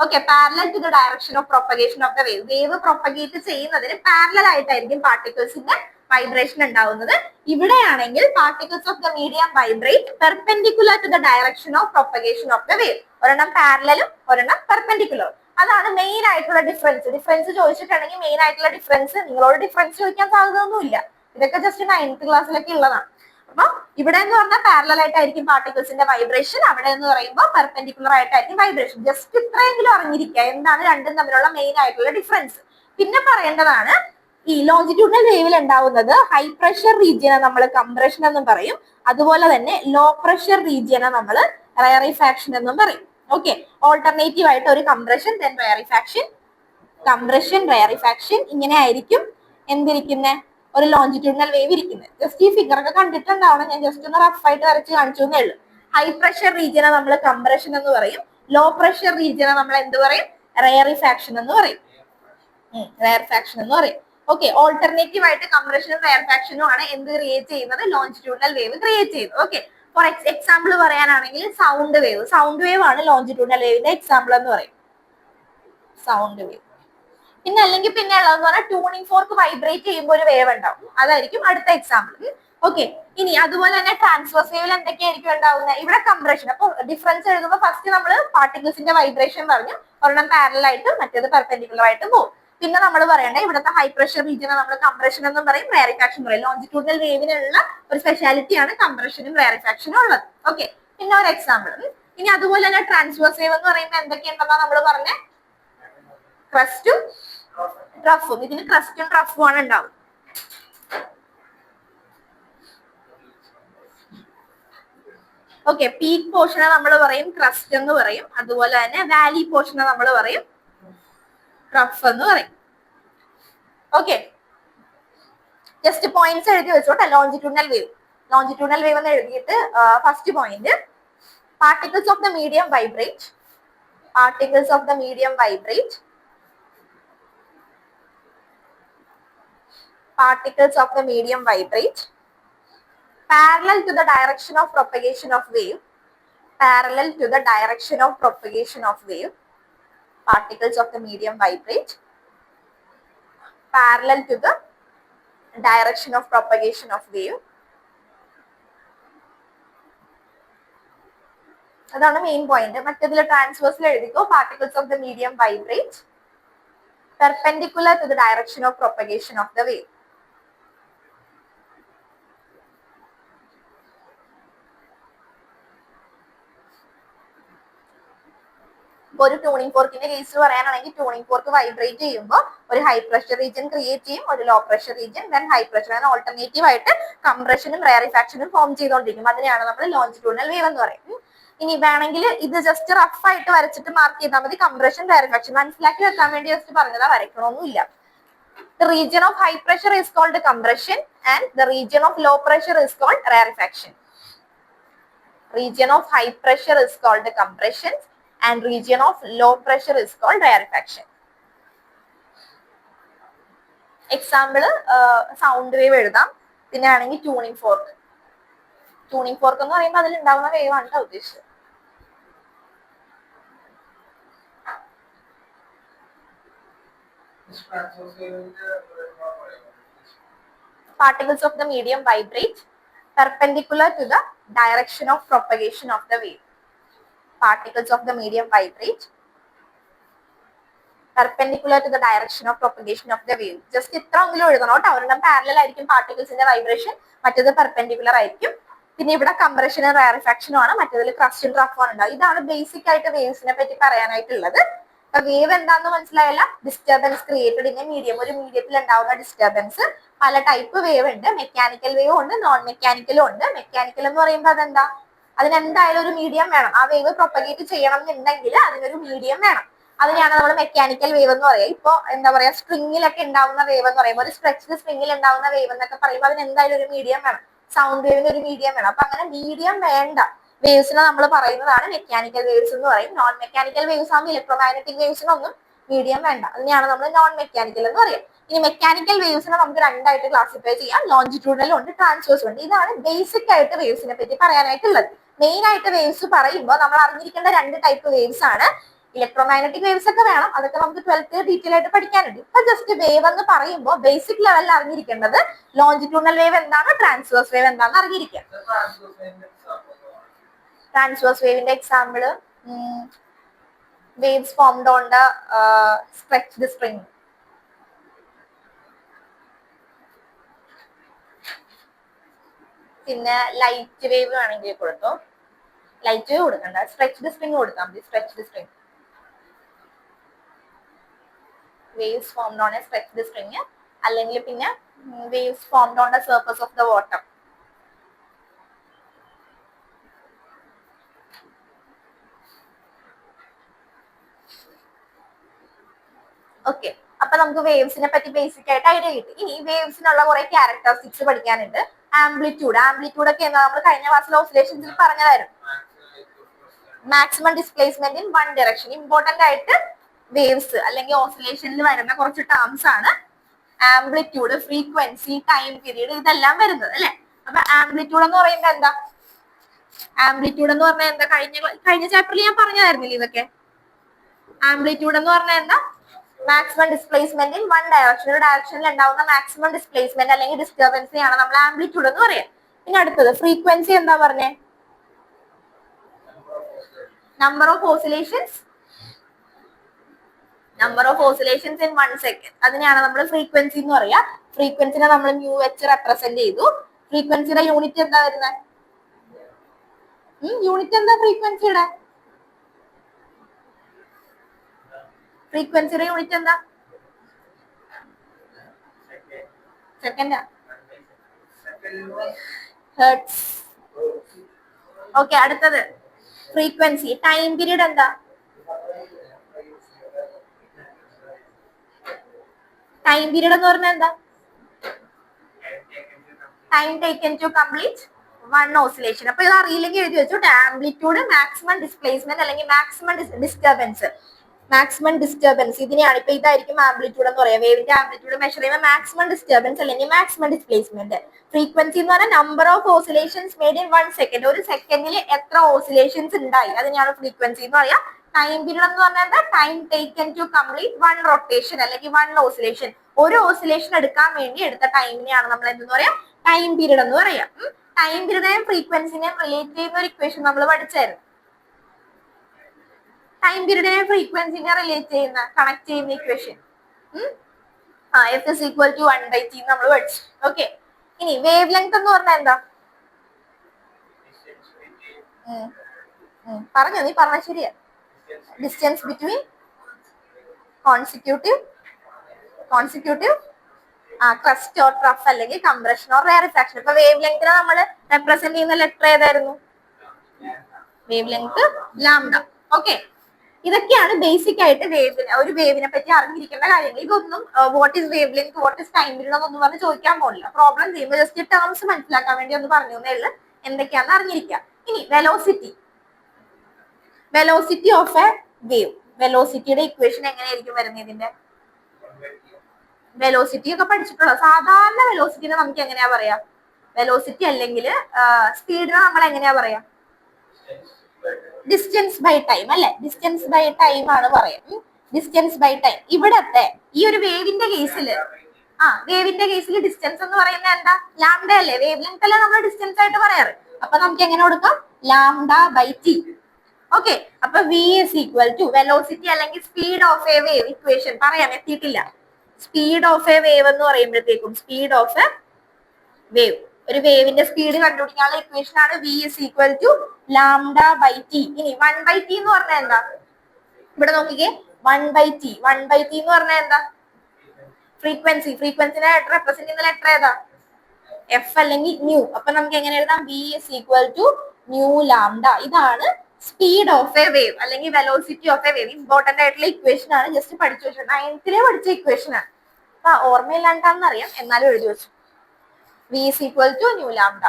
Okay, parallel to the direction of propagation of the wave. Wave propagate ചെയ്യുന്നതിന് പാരലൽ ആയിട്ടായിരിക്കും പാർട്ടിക്കിൾസിന്റെ വൈബ്രേഷൻ ഉണ്ടാവുന്നത്. ഇവിടെയാണെങ്കിൽ particles of the medium vibrate perpendicular to the direction of propagation of the wave. ഒരെണ്ണം പാരലലും ഒരെണ്ണം പെർപെൻഡിക്കുലറും. അതാണ് മെയിൻ ആയിട്ടുള്ള ഡിഫറൻസ്. ഡിഫറൻസ് ചോദിച്ചിട്ടുണ്ടെങ്കിൽ മെയിൻ ആയിട്ടുള്ള ഡിഫറൻസ്, നിങ്ങളോട് ഡിഫറൻസ് ചോദിക്കാൻ സാധ്യതയൊന്നുമില്ല, ഇതൊക്കെ ജസ്റ്റ് 9th ക്ലാസ്സിലൊക്കെ ഉള്ളതാണ്. അപ്പൊ ഇവിടെ എന്ന് പറഞ്ഞാൽ പാരലൽ ആയിട്ടായിരിക്കും പാർട്ടിക്കിൾസിന്റെ വൈബ്രേഷൻ, അവിടെ എന്ന് പറയുമ്പോൾ പെർപെൻഡിക്കുലർ ആയിട്ടായിരിക്കും വൈബ്രേഷൻ. ജസ്റ്റ് ഇത്രയെങ്കിലും അറിഞ്ഞിരിക്കുക എന്താണ് രണ്ടും തമ്മിലുള്ള മെയിൻ ആയിട്ടുള്ള ഡിഫറൻസ്. പിന്നെ പറയേണ്ടതാണ്, ഈ ലോഞ്ചിറ്റ്യൂഡിനൽ വേവിൽ ഉണ്ടാവുന്നത് ഹൈ പ്രഷർ റീജിയനെ നമ്മൾ കംപ്രഷൻ എന്നും പറയും, അതുപോലെ തന്നെ ലോ പ്രഷർ റീജിയനെ നമ്മൾ റെയറിഫാക്ഷൻ എന്നും പറയും. ഓക്കെ, ഓൾട്ടർനേറ്റീവ് ആയിട്ട് ഒരു കംപ്രഷൻ ദെൻ റെയറിഫാക്ഷൻ, കംപ്രഷൻ റെയറിഫാക്ഷൻ, ഇങ്ങനെ ആയിരിക്കും എന്തിരിക്കുന്നത് ഒരു ലോഞ്ചിറ്റ്യൂഡിനൽ വേവ് ഇരിക്കുന്നത്. ജസ്റ്റ് ഈ ഫിഗർ ഒക്കെ കണ്ടിട്ടുണ്ടാവണം, ഞാൻ ജസ്റ്റ് ഒന്ന് റഫ് ആയിട്ട് വരച്ച് കാണിച്ചു എന്നേ ഉള്ളൂ. ഹൈ പ്രഷർ റീജിയനെ നമ്മൾ കംപ്രഷൻ എന്ന് പറയും, ലോ പ്രഷർ റീജിയനെ നമ്മൾ എന്ത് പറയും? റെയറിഫാക്ഷൻ എന്ന് പറയും. റെയറിഫാക്ഷൻ എന്ന് പറയും. ഓക്കെ, ഓൾട്ടർനേറ്റീവ് ആയിട്ട് കംപ്രഷനും റെയറിഫാക്ഷനും ആണ് എന്ത് ക്രിയേറ്റ് ചെയ്യുന്നത്? ലോഞ്ചിറ്റ്യൂഡിനൽ വേവ് ക്രിയേറ്റ് ചെയ്യുന്നത്. ഓക്കെ, ഫോർ എക്സാമ്പിൾ പറയാനാണെങ്കിൽ സൗണ്ട് വേവ്. സൗണ്ട് വേവ് ആണ് ലോഞ്ചിറ്റ്യൂഡിനൽ വേവിന്റെ എക്സാമ്പിൾ എന്ന് പറയും, സൗണ്ട് വേവ്. പിന്നെ അല്ലെങ്കിൽ പിന്നെ ഉള്ളതെന്ന് പറഞ്ഞാൽ ട്യൂണിംഗ് ഫോർക്ക് വൈബ്രേറ്റ് ചെയ്യുമ്പോൾ ഒരു വേവ് ഉണ്ടാവും, അതായിരിക്കും അടുത്ത എക്സാമ്പിൾ. ഓക്കെ, ഇനി അതുപോലെ തന്നെ ട്രാൻസ്വേഴ്സ് വേവിൽ എന്തൊക്കെയായിരിക്കും ഉണ്ടാവുന്നത്? ഇവിടെ കംപ്രഷൻ. അപ്പൊ ഡിഫറൻസ് എഴുതുമ്പോൾ ഫസ്റ്റ് നമ്മൾ പാർട്ടിക്കിൾസിന്റെ വൈബ്രേഷൻ പറഞ്ഞു, ഒരെണ്ണം പാരലൽ ആയിട്ടും മറ്റേത് പെർപെൻഡിക്കുലർ ആയിട്ടും പോകും. പിന്നെ നമ്മൾ പറയേണ്ടത് ഇവിടുത്തെ ഹൈ പ്രഷർ റീജിയനെ നമ്മൾ കംപ്രഷൻ എന്നും പറയും, റെയറിഫാക്ഷൻ പറയും. ലോഞ്ചിറ്റ്യൂഡിനൽ വേവിനുള്ള ഒരു സ്പെഷ്യാലിറ്റിയാണ് കംപ്രഷനും റെയറിഫാക്ഷനും ഉള്ളത്. ഓക്കെ, പിന്നെ ഒരു എക്സാമ്പിൾ. ഇനി അതുപോലെ തന്നെ ട്രാൻസ്വേഴ്സ് വേവ് എന്ന് പറയുമ്പോൾ എന്തൊക്കെയുണ്ടെന്നാ നമ്മൾ പറഞ്ഞ ക്രസ്റ്റും ട്രഫും. ഇതിന് ക്രസ്റ്റും ട്രഫും ആണ് ഉണ്ടാവും. ഓക്കെ, പീക്ക് പോർഷനെ നമ്മൾ പറയും ക്രസ്റ്റ് എന്ന് പറയും, അതുപോലെ തന്നെ വാലി പോർഷനെ നമ്മൾ പറയും ട്രഫ് എന്ന് പറയും. ഓക്കെ, ജസ്റ്റ് പോയിന്റ്സ് എഴുതി വെച്ചോട്ടെ. ലോഞ്ചിറ്റ്യൂഡിനൽ വേവ്, ലോഞ്ചിറ്റ്യൂണൽ വേവ് എന്ന് എഴുതിയിട്ട് first point, particles of the medium vibrate, particles of the medium vibrate, particles of the medium vibrate parallel to the direction of propagation of wave, parallel to the direction of propagation of wave, particles of the medium vibrate parallel to the direction of propagation of wave. അതാണ് main point. മറ്റേതിൽ ട്രാൻസ്വേഴ്സിൽ എഴുതിക്കോ, particles of the medium vibrate perpendicular to the direction of propagation of the wave. ഒരു tuning ഫോർക്കിന്റെ case പറയാനാണെങ്കിൽ tuning fork vibrate ചെയ്യുമ്പോൾ ഒരു high pressure region create ചെയ്യും, ഒരു low pressure region, then high pressure. അങ്ങനെ ഓൾട്ടർനേറ്റീവ് ആയിട്ട് കംപ്രഷനും റെയറിഫാക്ഷനും ഫോം ചെയ്തുകൊണ്ടിരിക്കും. അതിനെയാണ് നമ്മൾ ലോഞ്ചിറ്റ്യൂണൽ വേവ് എന്ന് പറയുന്നത്. ഇനി വേണമെങ്കിൽ ഇത് ജസ്റ്റ് റഫ് ആയിട്ട് വരച്ചിട്ട് മാർക്ക് ചെയ്താൽ മതി. കംപ്രഷൻ റെയറിഫാക്ഷൻ മനസ്സിലാക്കി വെക്കാൻ വേണ്ടി ജസ്റ്റ് പറഞ്ഞതാ, വരയ്ക്കണമൊന്നുമില്ല. The region of high pressure is called compression and the region of low pressure is called rarefaction. Region of high pressure is called compression and region of low pressure is called rarefaction. Example, sound wave എഴുതാം, പിന്നെ ആണെങ്കിൽ tuning fork. Tuning fork എന്ന് പറയുമ്പോൾ അതിൽ ഉണ്ടാവുന്ന wave ആണ് ഉദ്ദേശിച്ചത്. Particles of the medium vibrate perpendicular to the direction of propagation of the wave. Particles of the medium vibrate perpendicular to the direction of propagation of the wave. Just ഇത്രയെങ്കിലും എഴുതണം കേട്ടോ. ഒരെണ്ണം പാരലൽ ആയിരിക്കും പാർട്ടിക്കിൾസിന്റെ vibration, മറ്റേത് perpendicular ആയിരിക്കും. പിന്നെ ഇവിടെ കംപ്രഷനും റയറിഫാക്ഷനും ആണ്, മറ്റേതിൽ ക്രസ്റ്റും റഫും ഉണ്ടാവും. ഇതാണ് ബേസിക് ആയിട്ട് വേവ്സിനെ പറ്റി പറയാനായിട്ടുള്ളത്. വേവ് എന്താണെന്ന് മനസ്സിലായല്ല? Disturbance created in a medium. ഒരു മീഡിയത്തിൽ ഉണ്ടാവുന്ന ഡിസ്റ്റർബൻസ്. പല ടൈപ്പ് വേവ് ഉണ്ട്. മെക്കാനിക്കൽ വേവ് ഉണ്ട്, നോൺ മെക്കാനിക്കലും ഉണ്ട്. മെക്കാനിക്കൽ എന്ന് പറയുമ്പോൾ അതെന്താ? അതിനെന്തായാലും ഒരു മീഡിയം വേണം. ആ വേവ് പ്രൊപ്പഗേറ്റ് ചെയ്യണം എന്നുണ്ടെങ്കിൽ അതിനൊരു മീഡിയം വേണം. അതിനെയാണ് നമ്മൾ മെക്കാനിക്കൽ വേവ് എന്ന് പറയുക. ഇപ്പൊ എന്താ പറയാ, സ്ട്രിങ്ങിലൊക്കെ ഉണ്ടാവുന്ന വേവ് എന്ന് പറയുമ്പോൾ, ഒരു സ്ട്രെച്ച്ഡ് സ്ട്രിങ്ങിൽ ഉണ്ടാവുന്ന വേവ് എന്നൊക്കെ പറയുമ്പോൾ അതിന് എന്തായാലും ഒരു മീഡിയം വേണം. സൗണ്ട് വേവിന് ഒരു മീഡിയം വേണം. അപ്പൊ അങ്ങനെ മീഡിയം വേണ്ട വേവ്സിനെ നമ്മൾ പറയുന്നതാണ് മെക്കാനിക്കൽ വേവ്സ് എന്ന് പറയും. നോൺ മെക്കാനിക്കൽ വേവ്സ് ആകുമ്പോൾ ഇലക്ട്രോമാഗ്നറ്റിക് വേവ്സിനൊന്നും മീഡിയം വേണ്ട. അതിനെയാണ് നമ്മൾ നോൺ മെക്കാനിക്കൽ എന്ന് പറയുക. ഇനി മെക്കാനിക്കൽ വേവ്സിനെ നമുക്ക് രണ്ടായിട്ട് ക്ലാസിഫൈ ചെയ്യാം. ലോഞ്ചിറ്റ്യൂഡലും ഉണ്ട്, ട്രാൻസ്വേഴ്സും ഉണ്ട്. ഇതാണ് ബേസിക് ആയിട്ട് വേവ്സിനെ പറ്റി പറയാനായിട്ടുള്ളത്. മെയിൻ ആയിട്ട് വേവ്സ് പറയുമ്പോൾ നമ്മൾ അറിഞ്ഞിരിക്കേണ്ട രണ്ട് ടൈപ്പ് വേവ്സ് ആണ്. ഇലക്ട്രോമാഗ്നറ്റിക് വേവ്സ് ഒക്കെ വേണം, അതൊക്കെ നമുക്ക് 12th ഡീറ്റെയിൽ ആയിട്ട് പഠിക്കാനുണ്ട്. ഇപ്പൊ ജസ്റ്റ് വേവ് എന്ന് പറയുമ്പോൾ ബേസിക് ലെവലിൽ അറിഞ്ഞിരിക്കേണ്ടത് ലോഞ്ചിറ്റ്യൂണൽ വേവ് എന്താണ്, ട്രാൻസ്വേഴ്സ് വേവ് എന്താണെന്ന് അറിഞ്ഞിരിക്കാം. ട്രാൻസ്വേഴ്സ് വേവിന്റെ example waves formed on the stretched string. പിന്നെ ലൈറ്റ് വേവ് വേണമെങ്കിൽ കൊടുത്തോ. ലൈറ്റ് വേവ് കൊടുക്കണ്ട, സ്ട്രെച്ച്ഡ് സ്ട്രിംഗ് കൊടുത്താൽ മതി. Stretched string, waves formed on A stretched string. അല്ലെങ്കിൽ പിന്നെ waves formed on the surface of the water. Okay, അപ്പൊ നമുക്ക് വേവ്സിനെ പറ്റി ബേസിക് ആയിട്ട് ഐഡിയ കിട്ടി. ഇനി വേവ്സിനുള്ള കുറെ ക്യാരക്ടറിസ്റ്റിക്സ് പഠിക്കാനുണ്ട്. ആംപ്ലിറ്റ്യൂഡ് ഒക്കെ എന്താ, നമ്മൾ കഴിഞ്ഞ ക്ലാസ്സിൽ ഓസിലേഷൻസിൽ പറഞ്ഞതായിരുന്നു. Maximum displacement in one direction. Important ആയിട്ട് വേവ്സ് അല്ലെങ്കിൽ ഓസിലേഷനിൽ വരുന്ന കുറച്ച് ടേംസ് ആണ് ആംപ്ലിറ്റ്യൂഡ്, ഫ്രീക്വൻസി, ടൈം പീരീഡ്, ഇതെല്ലാം വരുന്നത് അല്ലെ. അപ്പൊ ആംപ്ലിറ്റ്യൂഡ് എന്ന് പറയുന്നത് എന്താ? ആംപ്ലിറ്റ്യൂഡ് എന്ന് പറഞ്ഞാൽ എന്താ? കഴിഞ്ഞ ചാപ്റ്ററിൽ ഞാൻ പറഞ്ഞതായിരുന്നില്ല ഇതൊക്കെ. ആംപ്ലിറ്റ്യൂഡ് എന്ന് പറഞ്ഞാൽ എന്താ? Maximum displacement in one direction. ഒരു ഡയറക്ഷനിൽ ഉണ്ടാവുന്ന മാക്സിമം ഡിസ്പ്ലേസ്മെന്റ് അല്ലെങ്കിൽ ഡിസ്റ്റർബൻസിനെയാണ് നമ്മൾ ആംപ്ലിറ്റ്യൂഡ് എന്ന് പറയാം. പിന്നെ അടുത്തത് ഫ്രീക്വൻസി എന്താ പറഞ്ഞേ? Number of oscillations in 1 second. അതിനെയാണ് നമ്മൾ ഫ്രീക്വൻസി എന്ന് പറയാ. ഫ്രീക്വൻസിനെ നമ്മൾ മ്യൂ വെച്ച് റെപ്രസെന്റ് ചെയ്തു. ഫ്രീക്വൻസിയുടെ യൂണിറ്റ് എന്താ വരുന്നത്? യൂണിറ്റ് എന്താ ഫ്രീക്വൻസിയുടെ? ഫ്രീക്വൻസിയുടെ യൂണിറ്റ് എന്താ? സെക്കൻഡാ? ഹെർട്സ്. ഓക്കെ, അടുത്തത് ഫ്രീക്വൻസി. ടൈം പീരീഡ് എന്താ? ടൈം പീരീഡ് എന്ന് പറഞ്ഞാൽ എന്താ? Time taken to complete one oscillation. അപ്പൊ ഇത് അറിയില്ലെങ്കിൽ എഴുതി വെച്ചു. ആംപ്ലിറ്റ്യൂഡ്, മാക്സിമം ഡിസ്പ്ലേസ്മെന്റ് അല്ലെങ്കിൽ മാക്സിമം ഡിസ്റ്റർബൻസ്. മാക്സിമം ഡിസ്റ്റർബൻസ് ഇതിനെയാണ് ഇപ്പൊ ഇതായിരിക്കും ആംപ്ലിറ്റ്യൂഡ് എന്ന് പറയാം. വേവിന്റെ ആംപ്ലിറ്റ്യൂഡ് മെഷർ ചെയ്യുമ്പോൾ മാക്സിമം ഡിസ്റ്റർബൻസ് അല്ലെങ്കിൽ മാക്സിമം ഡിസ്പ്ലേസ്മെന്റ്. ഫ്രീക്വൻസി എന്ന് പറഞ്ഞാൽ number of oscillations made in 1 second. ഒരു സെക്കൻഡിൽ എത്ര ഓസിലേഷൻസ് ഉണ്ടായി അതിനെയാണ് ഫ്രീക്വൻസി എന്ന് പറയാം. ടൈം പീരീഡ് എന്ന് പറഞ്ഞാൽ time taken to complete one rotation അല്ലെങ്കിൽ വൺ ഓസിലേഷൻ. ഒരു ഓസിലേഷൻ എടുക്കാൻ വേണ്ടി എടുത്ത ടൈമിനെയാണ് നമ്മൾ എന്തെന്ന് പറയാം, ടൈം പീരീഡ് എന്ന് പറയാം. ടൈം പീരീഡിനെയും ഫ്രീക്വൻസിനെയും റിലേറ്റ് ചെയ്യുന്ന ഒരു ഇക്വേഷൻ നമ്മൾ പഠിച്ചായിരുന്നു. ടൈം പീരീഡിനെ ഫ്രീക്വൻസിനെ റിലേറ്റ് ചെയ്യുന്ന കണക്ട് ചെയ്യുന്ന equation F is equal to 1/t നമ്മൾ പഠിച്ചു. ഓക്കെ, ഇനി വേവ് ലെങ്ത് എന്ന് പറഞ്ഞാൽ എന്താ? പറഞ്ഞോ, നീ പറഞ്ഞ ശരിയാ. Distance between consecutive crest or trough അല്ലെങ്കിൽ കംപ്രഷൻ ഓർ റെയറിഫാക്ഷൻ. ഇപ്പൊ വേവ് ലെങ്തിനെ നമ്മൾ റെപ്രസെന്റ് ചെയ്യുന്ന ലെറ്റർ ഏതായിരുന്നു? Wave length lambda. ഓക്കെ, ഇതൊക്കെയാണ് ബേസിക് ആയിട്ട് ഒരു വേവിനെ പറ്റി അറിഞ്ഞിരിക്കേണ്ട കാര്യങ്ങൾ. ഇതൊന്നും what is wave length, what is time period എന്നൊന്നും പറഞ്ഞ് ചോദിക്കാൻ പോകില്ല. പ്രോബ്ലം ചെയ്യുമ്പോൾ ജസ്റ്റ് ടേംസ് മനസ്സിലാക്കാൻ വേണ്ടി ഒന്ന് പറഞ്ഞു എന്നേ ഉള്ളൂ. എന്തൊക്കെയാണെന്ന് അറിഞ്ഞിരിക്കുക. ഇനി വെലോസിറ്റി ഓഫ് എ വേവ്. വെലോസിറ്റിയുടെ ഇക്വേഷൻ എങ്ങനെയായിരിക്കും വരുന്നത്? ഇതിന്റെ വെലോസിറ്റി ഒക്കെ പഠിച്ചിട്ടുള്ള സാധാരണ വെലോസിറ്റിനെ നമുക്ക് എങ്ങനെയാ പറയാ? വെലോസിറ്റി അല്ലെങ്കിൽ സ്പീഡിനെ നമ്മൾ എങ്ങനെയാ പറയാ? ഡിസ്റ്റൻസ് ബൈ ടൈം അല്ലെ? ഡിസ്റ്റൻസ് ബൈ ടൈം ആണ് പറയാം. Distance by time. ഇവിടത്തെ ഈ ഒരു വേവിന്റെ കേസിൽ ഡിസ്റ്റൻസ് എന്ന് പറയുന്നത് എന്താ? ലാംഡ അല്ലേ? വേവ് ലെങ്ത് അല്ലേ നമ്മൾ ഡിസ്റ്റൻസ് ആയിട്ട് പറയാറ്. അപ്പൊ നമുക്ക് എങ്ങനെ കൊടുക്കാം? Lambda by T. ഓക്കെ, അപ്പൊ v is equal to velocity അല്ലെങ്കിൽ speed of a wave equation പറയാൻ എത്തിയിട്ടില്ല. സ്പീഡ് ഓഫ് എ വേവ് എന്ന് പറയുമ്പോഴത്തേക്കും സ്പീഡ് ഓഫ് എ വേവ്, ഒരു വേവിന്റെ സ്പീഡ് കണ്ടുപിടിക്കാനുള്ള ഇക്വേഷൻ ആണ് v is equal to lambda by t. ഇനി 1/t എന്ന് പറഞ്ഞാൽ എന്താ? ഇവിടെ നോക്കിക്കേ, 1/t എന്ന് പറഞ്ഞാൽ എന്താ? ഫ്രീക്വൻസിനെ റെപ്രസെന്റ് ചെയ്യുന്ന ലെറ്റർ ഏതാ? എഫ് അല്ലെങ്കിൽ ന്യൂ. അപ്പൊ നമുക്ക് എങ്ങനെ എഴുതാം? v is equal to nu lambda. ഇതാണ് സ്പീഡ് ഓഫ് എ വേവ് അല്ലെങ്കിൽ velocity of a wave. Important ആയിട്ടുള്ള ഇക്വേഷൻ ആണ്. ജസ്റ്റ് പഠിച്ചു വെച്ചു. 9th പഠിച്ച ഇക്വേഷൻ ആണ്. അപ്പൊ ഓർമ്മയില്ലാണ്ടാന്ന് അറിയാം, എന്നാലും എഴുതി വെച്ചു. v is equal to nu lambda.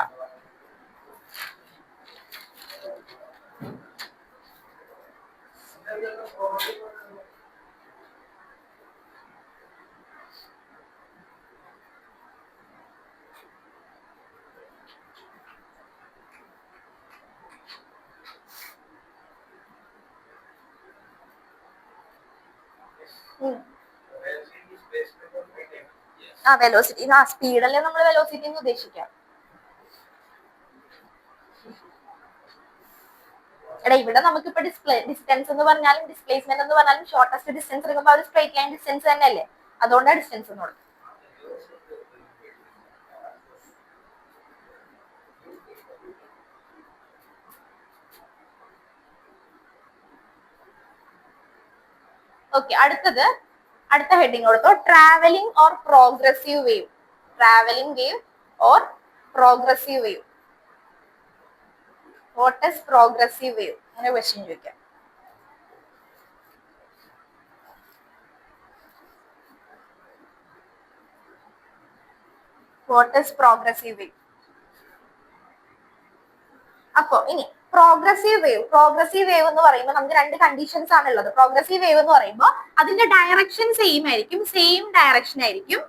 Velocity, സ്പീഡല്ലേ നമ്മൾ വെലോസിറ്റി എന്ന് ഉദ്ദേശിക്കാം. എടാ, ഇവിടെ നമുക്കിപ്പോ ഡിസ്റ്റൻസ് എന്ന് പറഞ്ഞാലും ഡിസ്പ്ലേസ്മെന്റ് എന്ന് പറഞ്ഞാലും ഷോർട്ടസ്റ്റ് ഡിസ്റ്റൻസ് എടുക്കുമ്പോൾ ഒരു സ്ട്രേറ്റ് ലൈൻ ഡിസ്റ്റൻസ് തന്നെയല്ലേ? അതുകൊണ്ടാണ് ഡിസ്റ്റൻസ് എന്ന് പറയുന്നത്. ഓക്കെ, അടുത്ത ഹെഡിങ് കൊടുത്തോ. Travelling or progressive wave. Travelling wave or progressive wave. What is progressive wave? അങ്ങനെ ക്വസ്റ്റ്യൻ ചോദിക്കാം. What is progressive wave? അപ്പൊ ഇനി പ്രോഗ്രസീവ് വേവ് എന്ന് പറയുമ്പോൾ നമുക്ക് രണ്ട് കണ്ടീഷൻസ് ആണ് ഉള്ളത്. പ്രോഗ്രസീവ് വേവ് എന്ന് പറയുമ്പോൾ അതിന്റെ ഡയറക്ഷൻ സെയിം ഡയറക്ഷൻ ആയിരിക്കും.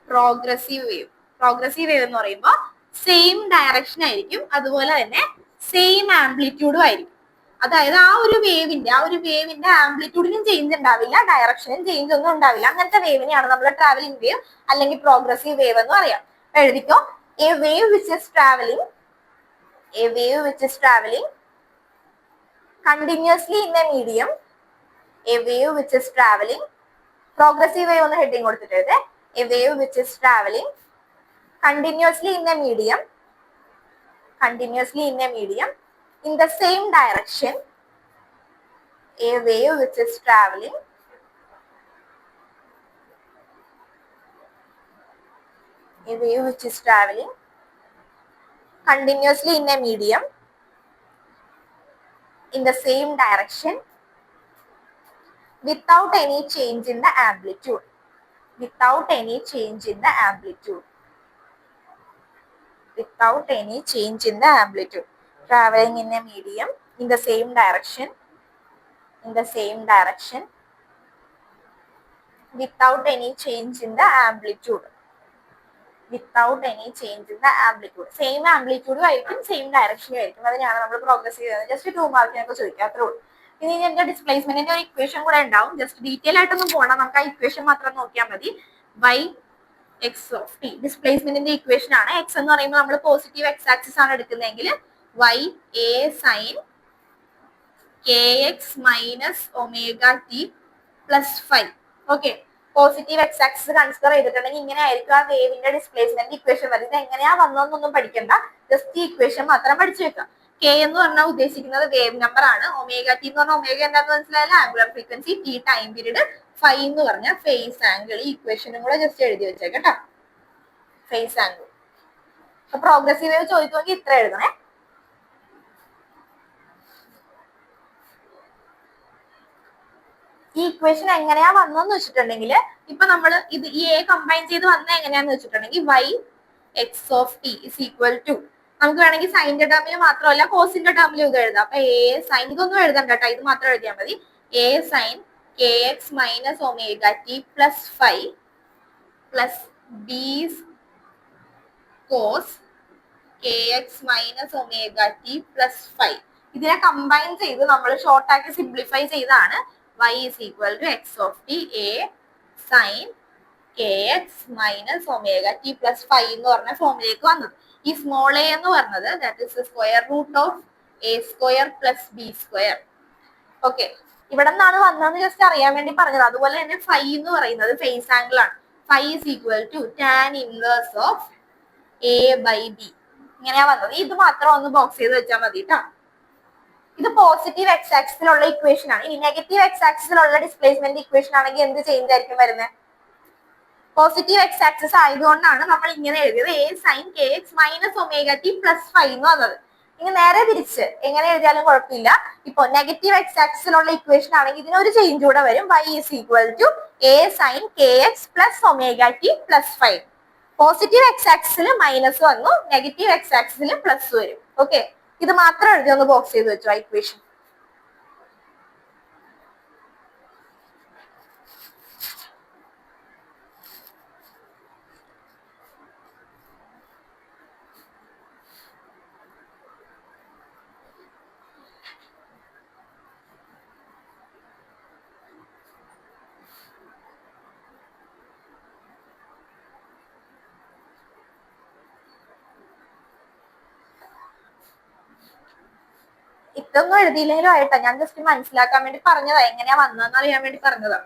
പ്രോഗ്രസീവ് വേവ് എന്ന് പറയുമ്പോൾ സെയിം ഡയറക്ഷൻ ആയിരിക്കും. അതുപോലെ തന്നെ സെയിം ആംപ്ലിറ്റ്യൂഡും ആയിരിക്കും. അതായത് ആ ഒരു വേവിന്റെ ആംപ്ലിറ്റ്യൂഡിനും ചേഞ്ച് ഉണ്ടാവില്ല, ഡയറക്ഷനും ചേഞ്ച് ഒന്നും ഉണ്ടാവില്ല. അങ്ങനത്തെ വേവിനെയാണ് നമ്മൾ ട്രാവലിംഗ് വേവ് അല്ലെങ്കിൽ പ്രോഗ്രസീവ് വേവ് എന്ന് പറയാം. എഴുതിക്കോ. A wave which is traveling continuously in a medium. A wave which is traveling, progressive wave on the heading കൊടുത്തിട്ട് a wave which is traveling continuously in a medium in the same direction. A wave which is traveling continuously in a medium in the same direction without any change in the amplitude. without any change in the amplitude, traveling in a medium in the same direction, without any change in the amplitude, same ആംപ്ലിറ്റ്യൂഡും ആയിരിക്കും, same ഡയറക്ഷനും ആയിരിക്കും. അതിനാണ് നമ്മൾ progress ചെയ്തത്. Just 2 മാർക്കിനൊക്കെ ചോദിക്കാം, അത്രേ ഉള്ളൂ. ഇനി എന്റെ ഡിസ്പ്ലേസ്മെന്റിന്റെ ഒരു ഇക്വേഷൻ കൂടെ ഉണ്ടാവും. ജസ്റ്റ് ഡീറ്റെയിൽ ആയിട്ടൊന്നും പോകണം, നമുക്ക് ആ ഇക്വേഷൻ മാത്രം നോക്കിയാൽ മതി. y x ഓഫ് t ഡിസ്പ്ലേസ്മെന്റിന്റെ ഇക്വേഷൻ ആണ്. x എന്ന് പറയുമ്പോൾ നമ്മൾ പോസിറ്റീവ് എക്സ് ആക്സിസ് ആണ് എടുക്കുന്നതെങ്കിൽ y a sin kx minus omega t plus 5. Okay, positive X axis consider ചെയ്തിട്ടുണ്ടെങ്കിൽ ഇങ്ങനെ ആയിരിക്കും ആ വേവിന്റെ ഡിസ്പ്ലേസ്മെന്റ് ഇക്വേഷൻ വരുന്നത്. എങ്ങനെയാ വന്നതെന്നൊന്നും പഠിക്കണ്ട, ജസ്റ്റ് ഈ ഇക്വേഷൻ മാത്രം പഠിച്ചു വെക്കാം. കെ എന്ന് പറഞ്ഞാൽ ഉദ്ദേശിക്കുന്നത് വേവ് നമ്പർ ആണ്. ഒമേഗ ടി എന്ന് പറഞ്ഞാൽ ഒമേഗ എന്താണെന്ന് മനസ്സിലായാലും angular frequency, T time period, 5 എന്ന് പറഞ്ഞാൽ ഫേസ് ആംഗിൾ. ഈ ഇക്വേഷനും കൂടെ ജസ്റ്റ് എഴുതി വെച്ചേക്കട്ടോ, ഫേസ് ആംഗിൾ. അപ്പൊ പ്രോഗ്രസീവ് വേവ് ചോദിക്കുമെങ്കിൽ ഇത്ര എഴുതണേ. ഈ ഇക്വേഷൻ എങ്ങനെയാ വന്നതെന്ന് വെച്ചിട്ടുണ്ടെങ്കിൽ ഇപ്പൊ നമ്മൾ ഇത് ഈ എ കമ്പൈൻ ചെയ്ത് വന്ന എങ്ങനെയാന്ന് വെച്ചിട്ടുണ്ടെങ്കിൽ y x of t is equal to, നമുക്ക് വേണമെങ്കിൽ സൈനിന്റെ ടേമിൽ മാത്രമല്ല കോസിന്റെ ടേമിലും ഇത് എഴുതാം. അപ്പൊ എ സൈൻ, ഇതൊന്നും എഴുതണ്ട കേട്ടോ, ഇത് മാത്രം എഴുതിയാൽ മതി. A sine k x minus omega t plus 5 plus b cos k x minus omega t plus 5. ഇതിനെ കമ്പൈൻ ചെയ്ത് നമ്മൾ ഷോർട്ട് ആക്കി സിംപ്ലിഫൈ ചെയ്താണ് y is equal to x of t a sin kx minus omega t plus 5 എന്ന് പറഞ്ഞ ഫോമിലേക്ക് വന്നത്. ഈ സ്മോൾ a എന്ന് പറഞ്ഞത് that is square root of a square plus b square. Okay, ഇവിടെ നിന്നാണ് വന്നതെന്ന് ജസ്റ്റ് അറിയാൻ വേണ്ടി പറഞ്ഞത്. അതുപോലെ തന്നെ ഫൈ എന്ന് പറയുന്നത് ഫേസ് ആംഗിൾ ആണ്. Phi is equal to tan inverse of a by b. ഇങ്ങനെയാ വന്നത്. ഇത് മാത്രം ഒന്ന് ബോക്സ് ചെയ്ത് വെച്ചാൽ മതി കേട്ടോ. ഇത് പോസിറ്റീവ് എക്സ് ആക്സിസിലുള്ള ഇക്വേഷൻ ആണ്. ഇനി നെഗറ്റീവ് എക്സ് ആക്സിസിലുള്ള ഡിസ്പ്ലേസ്മെന്റ് ഇക്വേഷൻ ആണെങ്കിൽ എന്ത് ചേഞ്ച് ആയിരിക്കും വരുന്നത്? പോസിറ്റീവ് എക്സ് ആക്സിസ് ആയതുകൊണ്ടാണ് നമ്മൾ ഇങ്ങനെ എഴുതിയത് a sine k x minus omega t plus 5 എന്ന് വന്നത്. ഇനി നേരെ തിരിച്ച് എങ്ങനെ എഴുതിയാലും കുഴപ്പമില്ല. ഇപ്പൊ നെഗറ്റീവ് എക്സ് ആക്സിസിലുള്ള ഇക്വേഷൻ ആണെങ്കിൽ ഇതിനൊരു ചേഞ്ച് കൂടെ വരും. y is equal to a sine k x plus omega t plus 5. Positive x ആക്സിസിൽ മൈനസ് വന്നു, നെഗറ്റീവ് എക്സ് ആക്സിസിൽ പ്ലസ് വരും. ഓക്കെ, ഇത് മാത്രം എഴുതി ഒന്ന് ബോക്സ് ചെയ്ത് വെച്ചു ആ ഇക്വേഷൻ. ഇതൊന്നും എഴുതിയില്ലെങ്കിലും ആയിട്ടാ, ഞാൻ ജസ്റ്റ് മനസ്സിലാക്കാൻ വേണ്ടി പറഞ്ഞതാ, എങ്ങനെയാ വന്നതെന്ന് അറിയാൻ വേണ്ടി പറഞ്ഞതാ.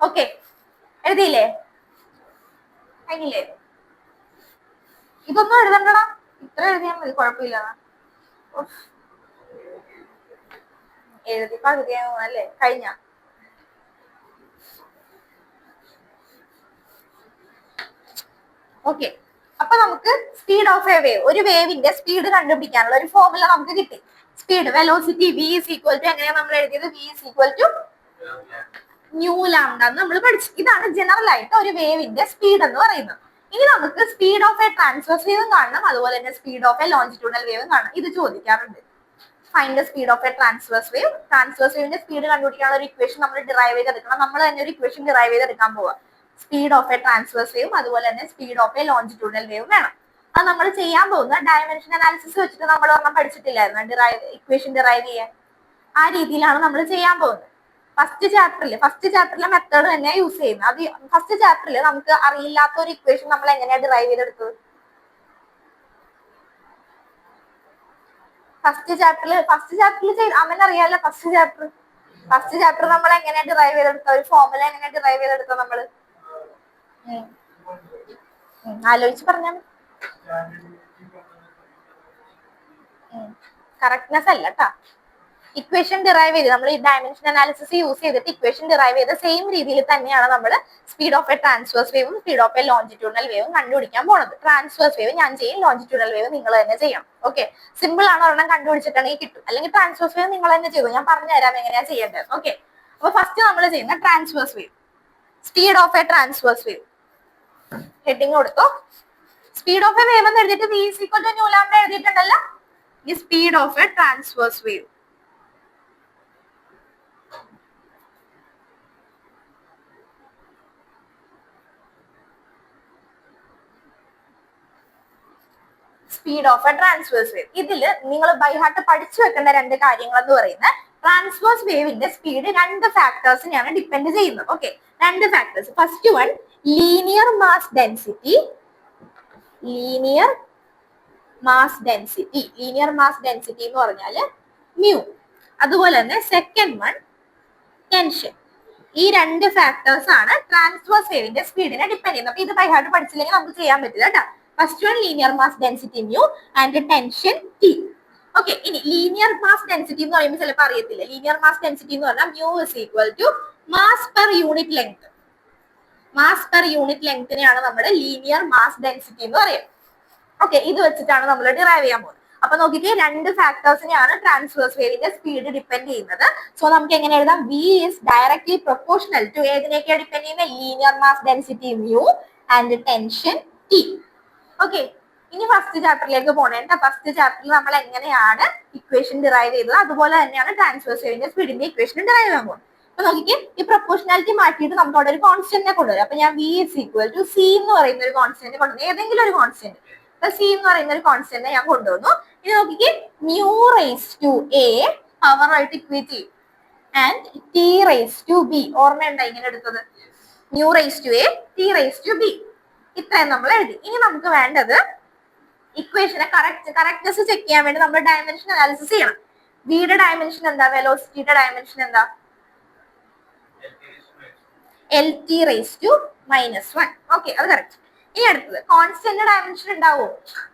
ഓക്കെ, എഴുതിയില്ലേ? കഴിഞ്ഞില്ലേ? ഇതൊന്നും എഴുതണ്ടടാ, ഇത്ര എഴുതിയാൽ മതി, കുഴപ്പമില്ല. എഴുതി പകുതിയാ അല്ലേ? കഴിഞ്ഞ ഓക്കെ. അപ്പൊ നമുക്ക് സ്പീഡ് ഓഫ് എ വേവ്, ഒരു വേവിന്റെ സ്പീഡ് കണ്ടുപിടിക്കാനുള്ള ഒരു ഫോർമുല നമുക്ക് കിട്ടി. Speed velocity v is equal to എങ്ങനെയാ നമ്മൾ എഴുതിയത്? v is equal to nu lambda എന്ന് നമ്മൾ പഠിച്ചു. ഇതാണ് ജനറൽ ആയിട്ട് ഒരു വേവിന്റെ സ്പീഡ് എന്ന് പറയുന്നത്. ഇനി നമുക്ക് സ്പീഡ് ഓഫ് എ ട്രാൻസ്വേഴ്സ് വേവും കാണണം, അതുപോലെ തന്നെ സ്പീഡ് ഓഫ് എ ലോഞ്ചിറ്റ്യൂണൽ വേവും കാണണം. ഇത് ചോദിക്കാറുണ്ട്. Find the speed of a transverse wave. Transverse വേവിന്റെ സ്പീഡ് കണ്ടുപിടിക്കാനുള്ള ഒരു ഇക്വേഷൻ നമ്മൾ ഡിറൈവ് ചെയ്തെടുക്കണം. നമ്മൾ തന്നെ ഒരു ഇക്വേഷൻ ഡിറൈവ് ചെയ്തെടുക്കാൻ പോവാം. സ്പീഡ് ഓഫ് എ ട്രാൻസ്വേഴ്സ് വേവും അതുപോലെ തന്നെ സ്പീഡ് ഓഫ് എ ലോഞ്ചിറ്റ്യൂണൽ വേവും വേണം. അത് നമ്മൾ ചെയ്യാൻ പോകുന്ന ഡയമെൻഷൻ അനാലിസിസ് വെച്ചിട്ട് നമ്മൾ ഒരെണ്ണം പഠിച്ചിട്ടില്ലായിരുന്നു, ഇക്വേഷൻ ഡിറൈവ് ചെയ്യാൻ. ആ രീതിയിലാണ് നമ്മൾ ചെയ്യാൻ പോകുന്നത്. ഫസ്റ്റ് ചാപ്റ്ററിലെ മെത്തേഡ് തന്നെ യൂസ് ചെയ്യുന്നത്. അത് ഫസ്റ്റ് ചാപ്റ്ററിൽ നമുക്ക് അറിയില്ലാത്ത ഒരു ഇക്വേഷൻ നമ്മൾ എങ്ങനെയാ ഡിറൈവ് ചെയ്തെടുത്തത്? ഫസ്റ്റ് ചാപ്റ്ററിൽ അവൻ അറിയാലോ. ഫസ്റ്റ് ചാപ്റ്റർ നമ്മൾ എങ്ങനെയാ ഡിറൈവ് ചെയ്തെടുത്ത ഒരു ഫോർമുല എങ്ങനെയാ ഡിറൈവ് ചെയ്തെടുത്ത നമ്മള്? ആലോചിച്ച് പറഞ്ഞാൽ കറക്റ്റ്നെസ് അല്ല കേട്ടാ. ഇക്വേഷൻ ഡിറൈവ് ചെയ്ത് നമ്മൾ ഈ ഡയമെൻഷൻ അനാലിസിസ് യൂസ് ചെയ്തിട്ട് ഇക്വേഷൻ ഡിറൈവ് ചെയ്ത സെയിം രീതിയിൽ തന്നെയാണ് നമ്മൾ സ്പീഡ് ഓഫ് എ ട്രാൻസ്വേഴ്സ് വേവും സ്പീഡ് ഓഫ് എ ലോഞ്ചിറ്റ്യൂഡൽ വേവും കണ്ടുപിടിക്കാൻ പോണത്. ട്രാൻസ്വേഴ്സ് വേവ് ഞാൻ ചെയ്യും, ലോഞ്ചിറ്റ്യൂഡൽ വേവ് നിങ്ങൾ തന്നെ ചെയ്യണം. ഓക്കെ, സിമ്പിൾ ആണ്, ഒരെണ്ണം കണ്ടുപിടിച്ചിട്ടുണ്ടെങ്കിൽ കിട്ടും. അല്ലെങ്കിൽ ട്രാൻസ്വേഴ്സ് വേവ് നിങ്ങൾ തന്നെ ചെയ്തു, ഞാൻ പറഞ്ഞു തരാം എങ്ങനെയാ ചെയ്യേണ്ടത്. ഓക്കെ, അപ്പൊ ഫസ്റ്റ് നമ്മൾ ചെയ്യുന്ന transverse wave, speed of a transverse wave. Heading കൊടുത്തു, സ്പീഡ് ഓഫ് എ വേവ് എന്ന് എഴുതിയിട്ട് v is equal to nu lambda എഴുതിയിട്ടുണ്ടല്ലോ. ഈ speed of a transverse wave. Speed of a transverse wave. ഇതില് നിങ്ങൾ ബൈ ഹാർട്ട് പഠിച്ചു വെക്കേണ്ട രണ്ട് കാര്യങ്ങൾ എന്ന് പറയുന്നത്, ട്രാൻസ്വേഴ്സ് വേവിന്റെ സ്പീഡ് രണ്ട് ഫാക്ടേഴ്സിനെയാണ് ഡിപ്പെൻഡ് ചെയ്യുന്നത്. ഓക്കെ, രണ്ട് factors. First one linear mass density. Linear mass density, linear mass density എന്ന് പറഞ്ഞാൽ മ്യൂ. അതുപോലെ തന്നെ സെക്കൻഡ് വൺ ടെൻഷൻ. ഈ രണ്ട് ഫാക്ടേഴ്സ് ആണ് ട്രാൻസ്വേഴ്സ് വേവിന്റെ സ്പീഡിനെ ഡിപ്പെൻഡ് ചെയ്യുന്നത്. അപ്പൊ ഇത് ബൈ ഹാർട്ട് പഠിച്ചില്ലെങ്കിൽ നമുക്ക് ചെയ്യാൻ പറ്റില്ല കേട്ടോ. First one linear mass density mu and tension T. Okay, ഇനി ലീനിയർ മാസ് ഡെൻസിറ്റി എന്ന് പറയുമ്പോൾ ചിലപ്പോൾ അറിയത്തില്ല. ലീനിയർ മാസ് ഡെൻസിറ്റി എന്ന് പറഞ്ഞാൽ mu is equal to mass per unit length. Mass per unit ലെങ്തിനെയാണ് നമ്മുടെ ലീനിയർ മാസ് ഡെൻസിറ്റി എന്ന് പറയുന്നത്. ഓക്കെ, ഇത് വെച്ചിട്ടാണ് നമ്മൾ ഡിറൈവ് ചെയ്യാൻ പോകുന്നത്. അപ്പൊ നോക്കിക്കേ, രണ്ട് ഫാക്ടേഴ്സിനെയാണ് ട്രാൻസ്വേഴ്സ് വേവിന്റെ സ്പീഡ് ഡിപ്പെൻഡ് ചെയ്യുന്നത്. സോ നമുക്ക് എങ്ങനെ എഴുതാം? V is directly proportional to ഏതിനൊക്കെയാണ് ഡിപ്പെൻഡ് ചെയ്യുന്നത്? Linear mass density mu and tension T. Okay, ഇനി ഫസ്റ്റ് ചാപ്റ്ററിലേക്ക് പോണേണ്ട. ഫസ്റ്റ് ചാപ്റ്ററിൽ നമ്മൾ എങ്ങനെയാണ് ഇക്വേഷൻ ഡിറൈവ് ചെയ്തത്, അതുപോലെ തന്നെയാണ് ട്രാൻസ്വേഴ്സ് വേവിന്റെ സ്പീഡിന്റെ ഇക്വേഷൻ ഡിറൈവ് ചെയ്യാൻ പോകുന്നത്. അപ്പൊ നോക്കിക്കേ, ഈ പ്രൊപ്പോർഷണാലിറ്റി മാറ്റിയിട്ട് നമുക്ക് അവിടെ ഒരു കോൺസ്റ്റന്റിനെ കൊണ്ടുവരും. അപ്പൊ ഞാൻ v is equal to c എന്ന് പറയുന്ന ഒരു കോൺസ്റ്റന്റ് കൊണ്ടുവന്നു, ഏതെങ്കിലും ഒരു കോൺസ്റ്റന്റ്. അപ്പൊ സി എന്ന് പറയുന്ന ഒരു കോൺസ്റ്റന്റ് ഞാൻ കൊണ്ടുവന്നു. ഇനി നോക്കിക്കേ, mu raise to a power ആയിട്ട് ഇക്വേറ്റ് ചെയ്യും and t raise to b. ഓർമ്മയുണ്ടോ ഇങ്ങനെ എടുത്തത്? Mu raise to a, t raise to b. ഇത്രയും നമ്മൾ എഴുതി. ഇനി നമുക്ക് വേണ്ടത് ഇക്വേഷനെ കറക്റ്റ്നെസ് ചെക്ക് ചെയ്യാൻ വേണ്ടി നമ്മൾ ഡയമെൻഷൻ അനാലിസിസ് ചെയ്യണം. വിയുടെ ഡയമെൻഷൻ എന്താ? വെലോസിറ്റിയുടെ ഡയമെൻഷൻ എന്താ? L t raise to -1. Okay, അത് കറക്റ്റ്. ഇനി അടുത്തത് കോൺസ്റ്റന്റ് ഡയമെൻഷൻ ഉണ്ടാവോ?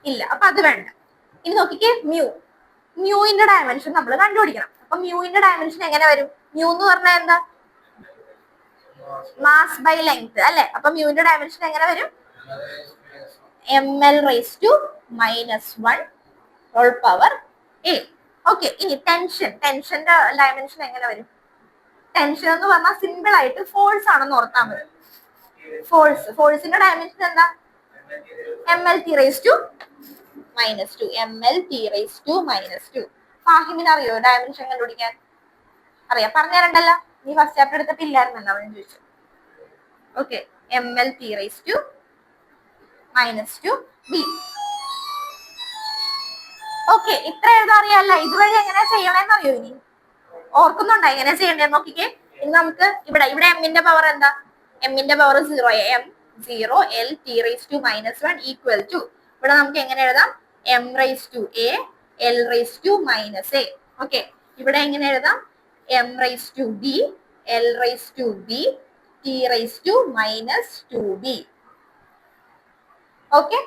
ഇല്ല, അപ്പൊ അത് വേണ്ട. ഇനി നോക്കിക്കേ, മ്യൂവിന്റെ ഡയമെൻഷൻ നമ്മൾ കണ്ടുപിടിക്കണം. അപ്പൊ മ്യൂവിന്റെ ഡയമെൻഷൻ എങ്ങനെ വരും? മ്യൂ എന്ന് പറഞ്ഞാൽ എന്താ? മാസ് ബൈ ലെങ്ത് അല്ലെ? അപ്പൊ മ്യൂവിന്റെ ഡയമെൻഷൻ എങ്ങനെ വരും? ml raise to -1 whole power a. Okay, ഇനി ടെൻഷന്റെ ഡയമെൻഷൻ എങ്ങനെ വരും? ടെൻഷൻ എന്ന് പറഞ്ഞാൽ സിമ്പിൾ ആയിട്ട് ഫോഴ്സ് ആണെന്ന് ഓർത്താൽ മതി. ഫോഴ്സിന്റെ ഡയമെൻഷൻ എന്താ? mlt raise to -2. mlt raise to -2. ഫാഹിമിന് അറിയോ ഡയമെൻഷൻ കണ്ടുപിടിക്കാൻ? അറിയാം, പറഞ്ഞു തരണ്ടല്ലോ. നീ ഫസ്റ്റ് ചാപ്റ്റർ എടുത്തപ്പോ ഇല്ലായിരുന്നല്ലോ, അവൻ ചോദിച്ചു. Okay, mlt raise to -2b. Okay, ഇത്ര എഴുതാൻ അറിയാല്ല. ഇതുവഴി എങ്ങനെ ചെയ്യണമെന്ന് അറിയോ? ഇനി ഓർക്കുന്നുണ്ടോ എങ്ങനെ ചെയ്യണ്ടേന്ന്? നോക്കിക്കേ, ഇനി നമുക്ക് ഇവിടെ എമ്മിന്റെ പവർ എന്താ? എമ്മിന്റെ power 0. m 0 l t raise to -1 equal to, ഇവിടെ നമുക്ക് എങ്ങനെ എഴുതാം? m raise to a l raise to -a. Okay, ഇവിടെ എങ്ങനെ എഴുതാം? m raise to b l raise to b t raise to -2b. Okay,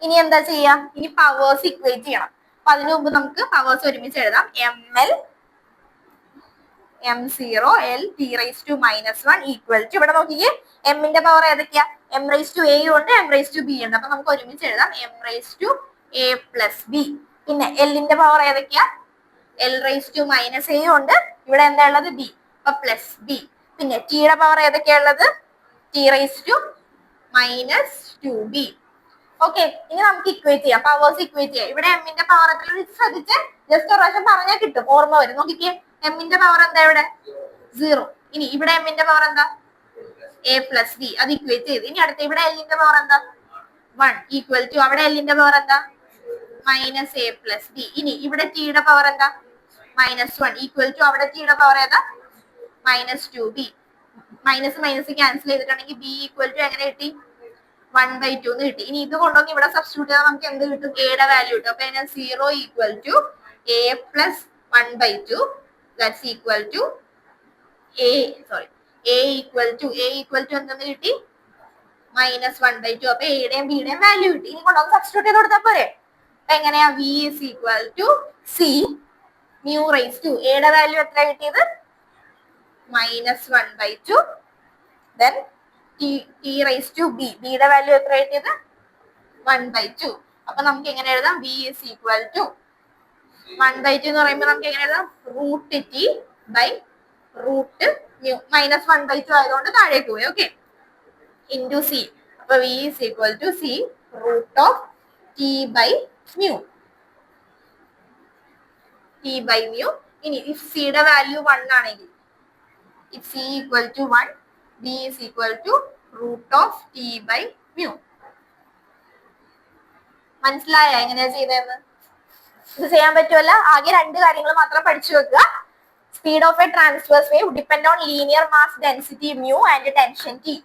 ഇനി എന്താ ചെയ്യാം? ഇനി പവേഴ്സ് ഇക്വേറ്റ് ചെയ്യണം. അപ്പൊ അതിനു മുമ്പ് നമുക്ക് പവേഴ്സ് ഒരുമിച്ച് എഴുതാം. m0 l t raise to -1 equal to, ഇവിടെ നോക്കിക്കേ, എമ്മിന്റെ പവർ ഏതൊക്കെയാ? m റേസ് ടു a ഉണ്ട്, m റേസ് ടു b ഉണ്ട്. അപ്പൊ നമുക്ക് ഒരുമിച്ച് എഴുതാം m raise to a plus b. പിന്നെ എല്ലിന്റെ പവർ ഏതൊക്കെയാ? l റേസ് ടു -a ഉണ്ട്, ഇവിടെ എന്താ ഉള്ളത്? b. അപ്പൊ പ്ലസ് b. പിന്നെ ടിയുടെ പവർ ഏതൊക്കെയാ ഉള്ളത്? t raise to -2b. Okay, ഇനി നമുക്ക് ഇക്വേറ്റ് ചെയ്യാം, പവേഴ്സ് ഇക്വേറ്റ് ചെയ്യാം. ഇവിടെ എമ്മിന്റെ പവർ എത്ര ശ്രദ്ധിച്ച് ജസ്റ്റ് ഒരു പ്രാവശ്യം പറഞ്ഞാൽ കിട്ടും, ഓർമ്മ വരും. നോക്കിക്കേ, എമ്മിന്റെ പവർ എന്താ? ഇവിടെ 0. ഇനി ഇവിടെ എമ്മിന്റെ പവർ എന്താ? a plus B. അത് ഇക്വേറ്റ് ചെയ്ത്. ഇനി അടുത്ത ഇവിടെ എല്ലിന്റെ പവർ എന്താ? 1 ഈക്വൽ ടു, അവിടെ എല്ലിന്റെ പവർ എന്താ? -a plus B. ഇനി ഇവിടെ ടിയുടെ പവർ എന്താ? -1 ഈക്വൽ ടു, അവിടെ ടിയുടെ പവർ ഏതാ? -2b. മൈനസ് ക്യാൻസൽ ചെയ്തിട്ടുണ്ടെങ്കിൽ b ഈക്വൽ ടു എങ്ങനെ കിട്ടി? 1/2 എന്ന് കിട്ടി. ഇനി ഇത് കൊണ്ടുവന്ന് ഇവിടെ സബ്സ്റ്റിറ്റ്യൂട്ട് ചെയ്താൽ നമുക്ക് എന്ത് കിട്ടും? എയുടെ വാല്യൂ കിട്ടും. അപ്പൊ അതിന് 0 equal to a plus 1/2 that's equal to a equal to എന്തെന്ന് കിട്ടി? -1/2. അപ്പൊ എയുടെയും ബിയുടെയും വാല്യൂ കിട്ടി. ഇനി കൊണ്ടുവന്ന് സബ്സ്റ്റിറ്റ്യൂട്ട് ചെയ്ത് കൊടുത്താൽ പോരെ? അപ്പൊ എങ്ങനെയാ? v is equal to c mu raise to എയുടെ വാല്യൂ എത്ര കിട്ടിയത് -1/2 then t raise to b ബിയുടെ വാല്യൂ എത്ര കിട്ടിയത് 1/2. അപ്പൊ നമുക്ക് എങ്ങനെ എഴുതാം ബി ഇസ് ഈക്വൽ ടു 1/2 എന്ന് പറയുമ്പോൾ നമുക്ക് എങ്ങനെ എഴുതാം √t/√μ -1/2 ആയതുകൊണ്ട് താഴേക്ക് പോയി. Okay, into C. അപ്പൊ V is equal to C √t/μ. t/μ. ഇനി ഇഫ് സിയുടെ വാല്യൂ 1 ആണെങ്കിൽ if c equal to 1 b is equal to √t/μ. മനസ്സിലായ എങ്ങനെയാ ചെയ്തതെന്ന്? ഇത് ചെയ്യാൻ പറ്റുമല്ല. ആകെ 2 കാര്യങ്ങൾ മാത്രം പഠിച്ചു വെക്കുക. Speed of a transverse wave depend on linear mass density mu and tension T.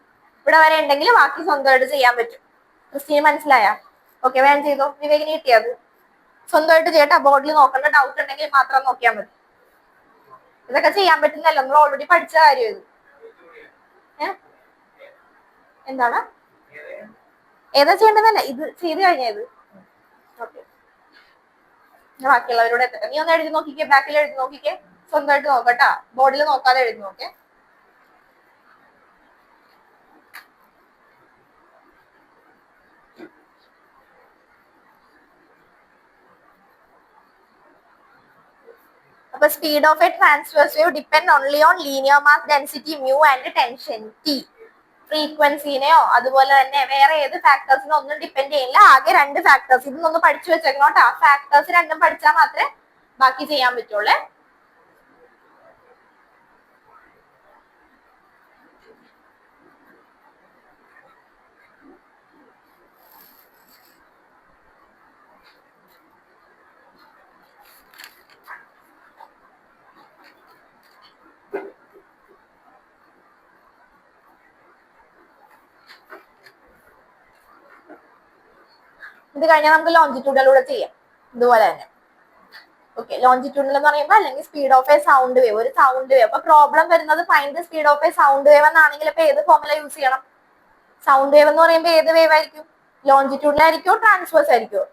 ഇവിടെ വരെ ഉണ്ടെങ്കിൽ ബാക്കി സ്വന്തമായിട്ട് ചെയ്യാൻ പറ്റും. ക്രിസ്റ്റീന് മനസ്സിലായ? ഓക്കെ, വേഗം ചെയ്തോ. വിവേകിന് കിട്ടിയത് സ്വന്തമായിട്ട് ചെയ്യട്ടെ. ബോർഡിൽ നോക്കേണ്ട ഡൗട്ട് ഉണ്ടെങ്കിൽ മാത്രം നോക്കിയാൽ മതി. ഇതൊക്കെ ചെയ്യാൻ പറ്റുന്നല്ലോ, നമ്മൾ ഓൾറെഡി പഠിച്ച കാര്യം ഇത്. എന്താണ് ഏതാ ചെയ്യേണ്ടതല്ല, ഇത് ചെയ്ത് കഴിഞ്ഞത്. ഓക്കെ, ബാക്കിയുള്ളവരോട് എത്തട്ടെ. നീ ഒന്ന് എഴുതി നോക്കിക്കേ, ബാക്കിൽ എഴുതി നോക്കിക്കേ, സ്വന്തമായിട്ട് നോക്കട്ടാ, ബോർഡിൽ നോക്കാതെ എഴുതി നോക്കേ. അപ്പൊ speed of a transverse wave depend only on linear mass density mu and tension T. ഫ്രീക്വൻസിനെയോ അതുപോലെ തന്നെ വേറെ ഏത് ഫാക്ടേഴ്സിനോ ഒന്നും ഡിപ്പെൻഡ് ചെയ്യില്ല. ആകെ 2 ഫാക്ടേഴ്സ്. ഇതൊന്ന് പഠിച്ചു വെച്ചേക്കണോട്ടാ. ഫാക്ടേഴ്സ് 2 പഠിച്ചാൽ മാത്രമേ ബാക്കി ചെയ്യാൻ പറ്റുള്ളൂ. ഇത് കഴിഞ്ഞാൽ നമുക്ക് ലോഞ്ചിറ്റ്യൂഡിലൂടെ ചെയ്യാം ഇതുപോലെ തന്നെ. ഓക്കെ, ലോഞ്ചിറ്റ്യൂഡിൽ എന്ന് പറയുമ്പോൾ അല്ലെങ്കിൽ speed of A sound wave, ഒരു സൗണ്ട് വേവ്. അപ്പൊ പ്രോബ്ലം വരുന്നത് find the speed of A sound wave എന്നാണെങ്കിൽ ഇപ്പൊ ഏത് ഫോർമുല യൂസ് ചെയ്യണം? സൗണ്ട് വേവ് എന്ന് പറയുമ്പോൾ ഏത് വേവ് ആയിരിക്കും? ലോഞ്ചിറ്റ്യൂഡിലായിരിക്കോ ട്രാൻസ്വേഴ്സ് ആയിരിക്കോ?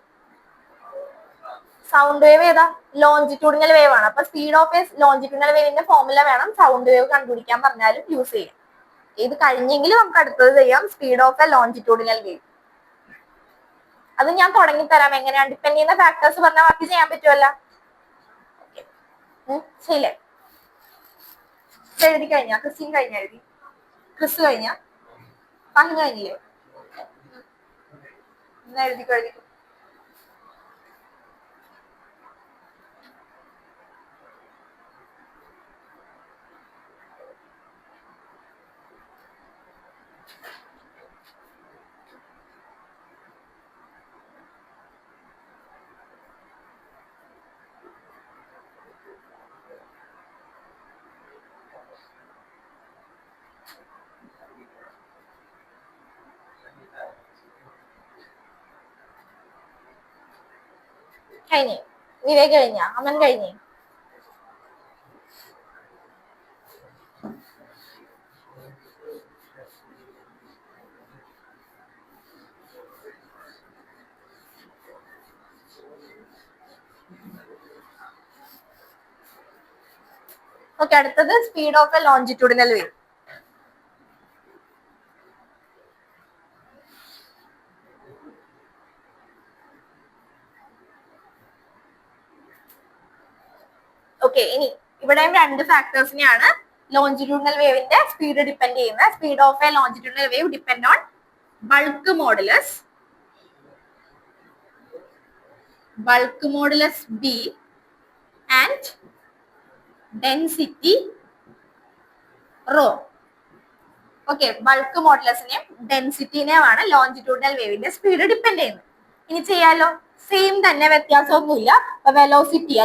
സൗണ്ട് വേവ് ഏതാ? ലോഞ്ചിറ്റ്യൂഡിനൽ വേവ് ആണ്. അപ്പൊ സ്പീഡ് ഓഫ് എ ലോഞ്ചിറ്റ്യൂഡിനൽ വേവിന്റെ ഫോർമുല വേണം സൗണ്ട് വേവ് കണ്ടുപിടിക്കാൻ പറഞ്ഞാലും യൂസ് ചെയ്യാം. ഇത് കഴിഞ്ഞെങ്കിൽ നമുക്ക് അടുത്തത് ചെയ്യാം speed of a longitudinal wave. അത് ഞാൻ തുടങ്ങി തരാം. എങ്ങനെയാണ് ഡിപ്പെൻഡ് ചെയ്യുന്ന ഫാക്ടേഴ്സ് പറഞ്ഞാൽ ബാക്കി ചെയ്യാൻ പറ്റുമല്ലോ. ശരിയല്ലേ? എഴുതി കഴിഞ്ഞാ? ക്രിസ്റ്റീൻ കഴിഞ്ഞ എഴുതി? ക്രിസ് കഴിഞ്ഞ? പറഞ്ഞു കഴിഞ്ഞില്ലേ? എന്നാ എഴുതിക്കോ. കഴിഞ്ഞേ? വിവേക് കഴിഞ്ഞ? അമൻ കഴിഞ്ഞേ? ഓക്കെ, അടുത്തത് speed of a longitudinal wave. Okay, ഇനി ഇവിടെയും 2 ഫാക്ടേഴ്സിനെയാണ് ലോഞ്ചിറ്റ്യൂഡിനൽ വേവിന്റെ സ്പീഡ് ഡിപ്പെൻഡ് ചെയ്യുന്നത്. Speed of a longitudinal wave depend on bulk modulus B and density rho. Okay, bulk മോഡുലസിനെയും ഡെൻസിറ്റിനെയുമാണ് ലോഞ്ചിറ്റ്യൂഡിനൽ വേവിന്റെ സ്പീഡ് ഡിപ്പെൻഡ് ചെയ്യുന്നത്. ഇനി ചെയ്യാലോ? സെയിം തന്നെ, വ്യത്യാസമൊന്നുമില്ല. വെലോസിറ്റി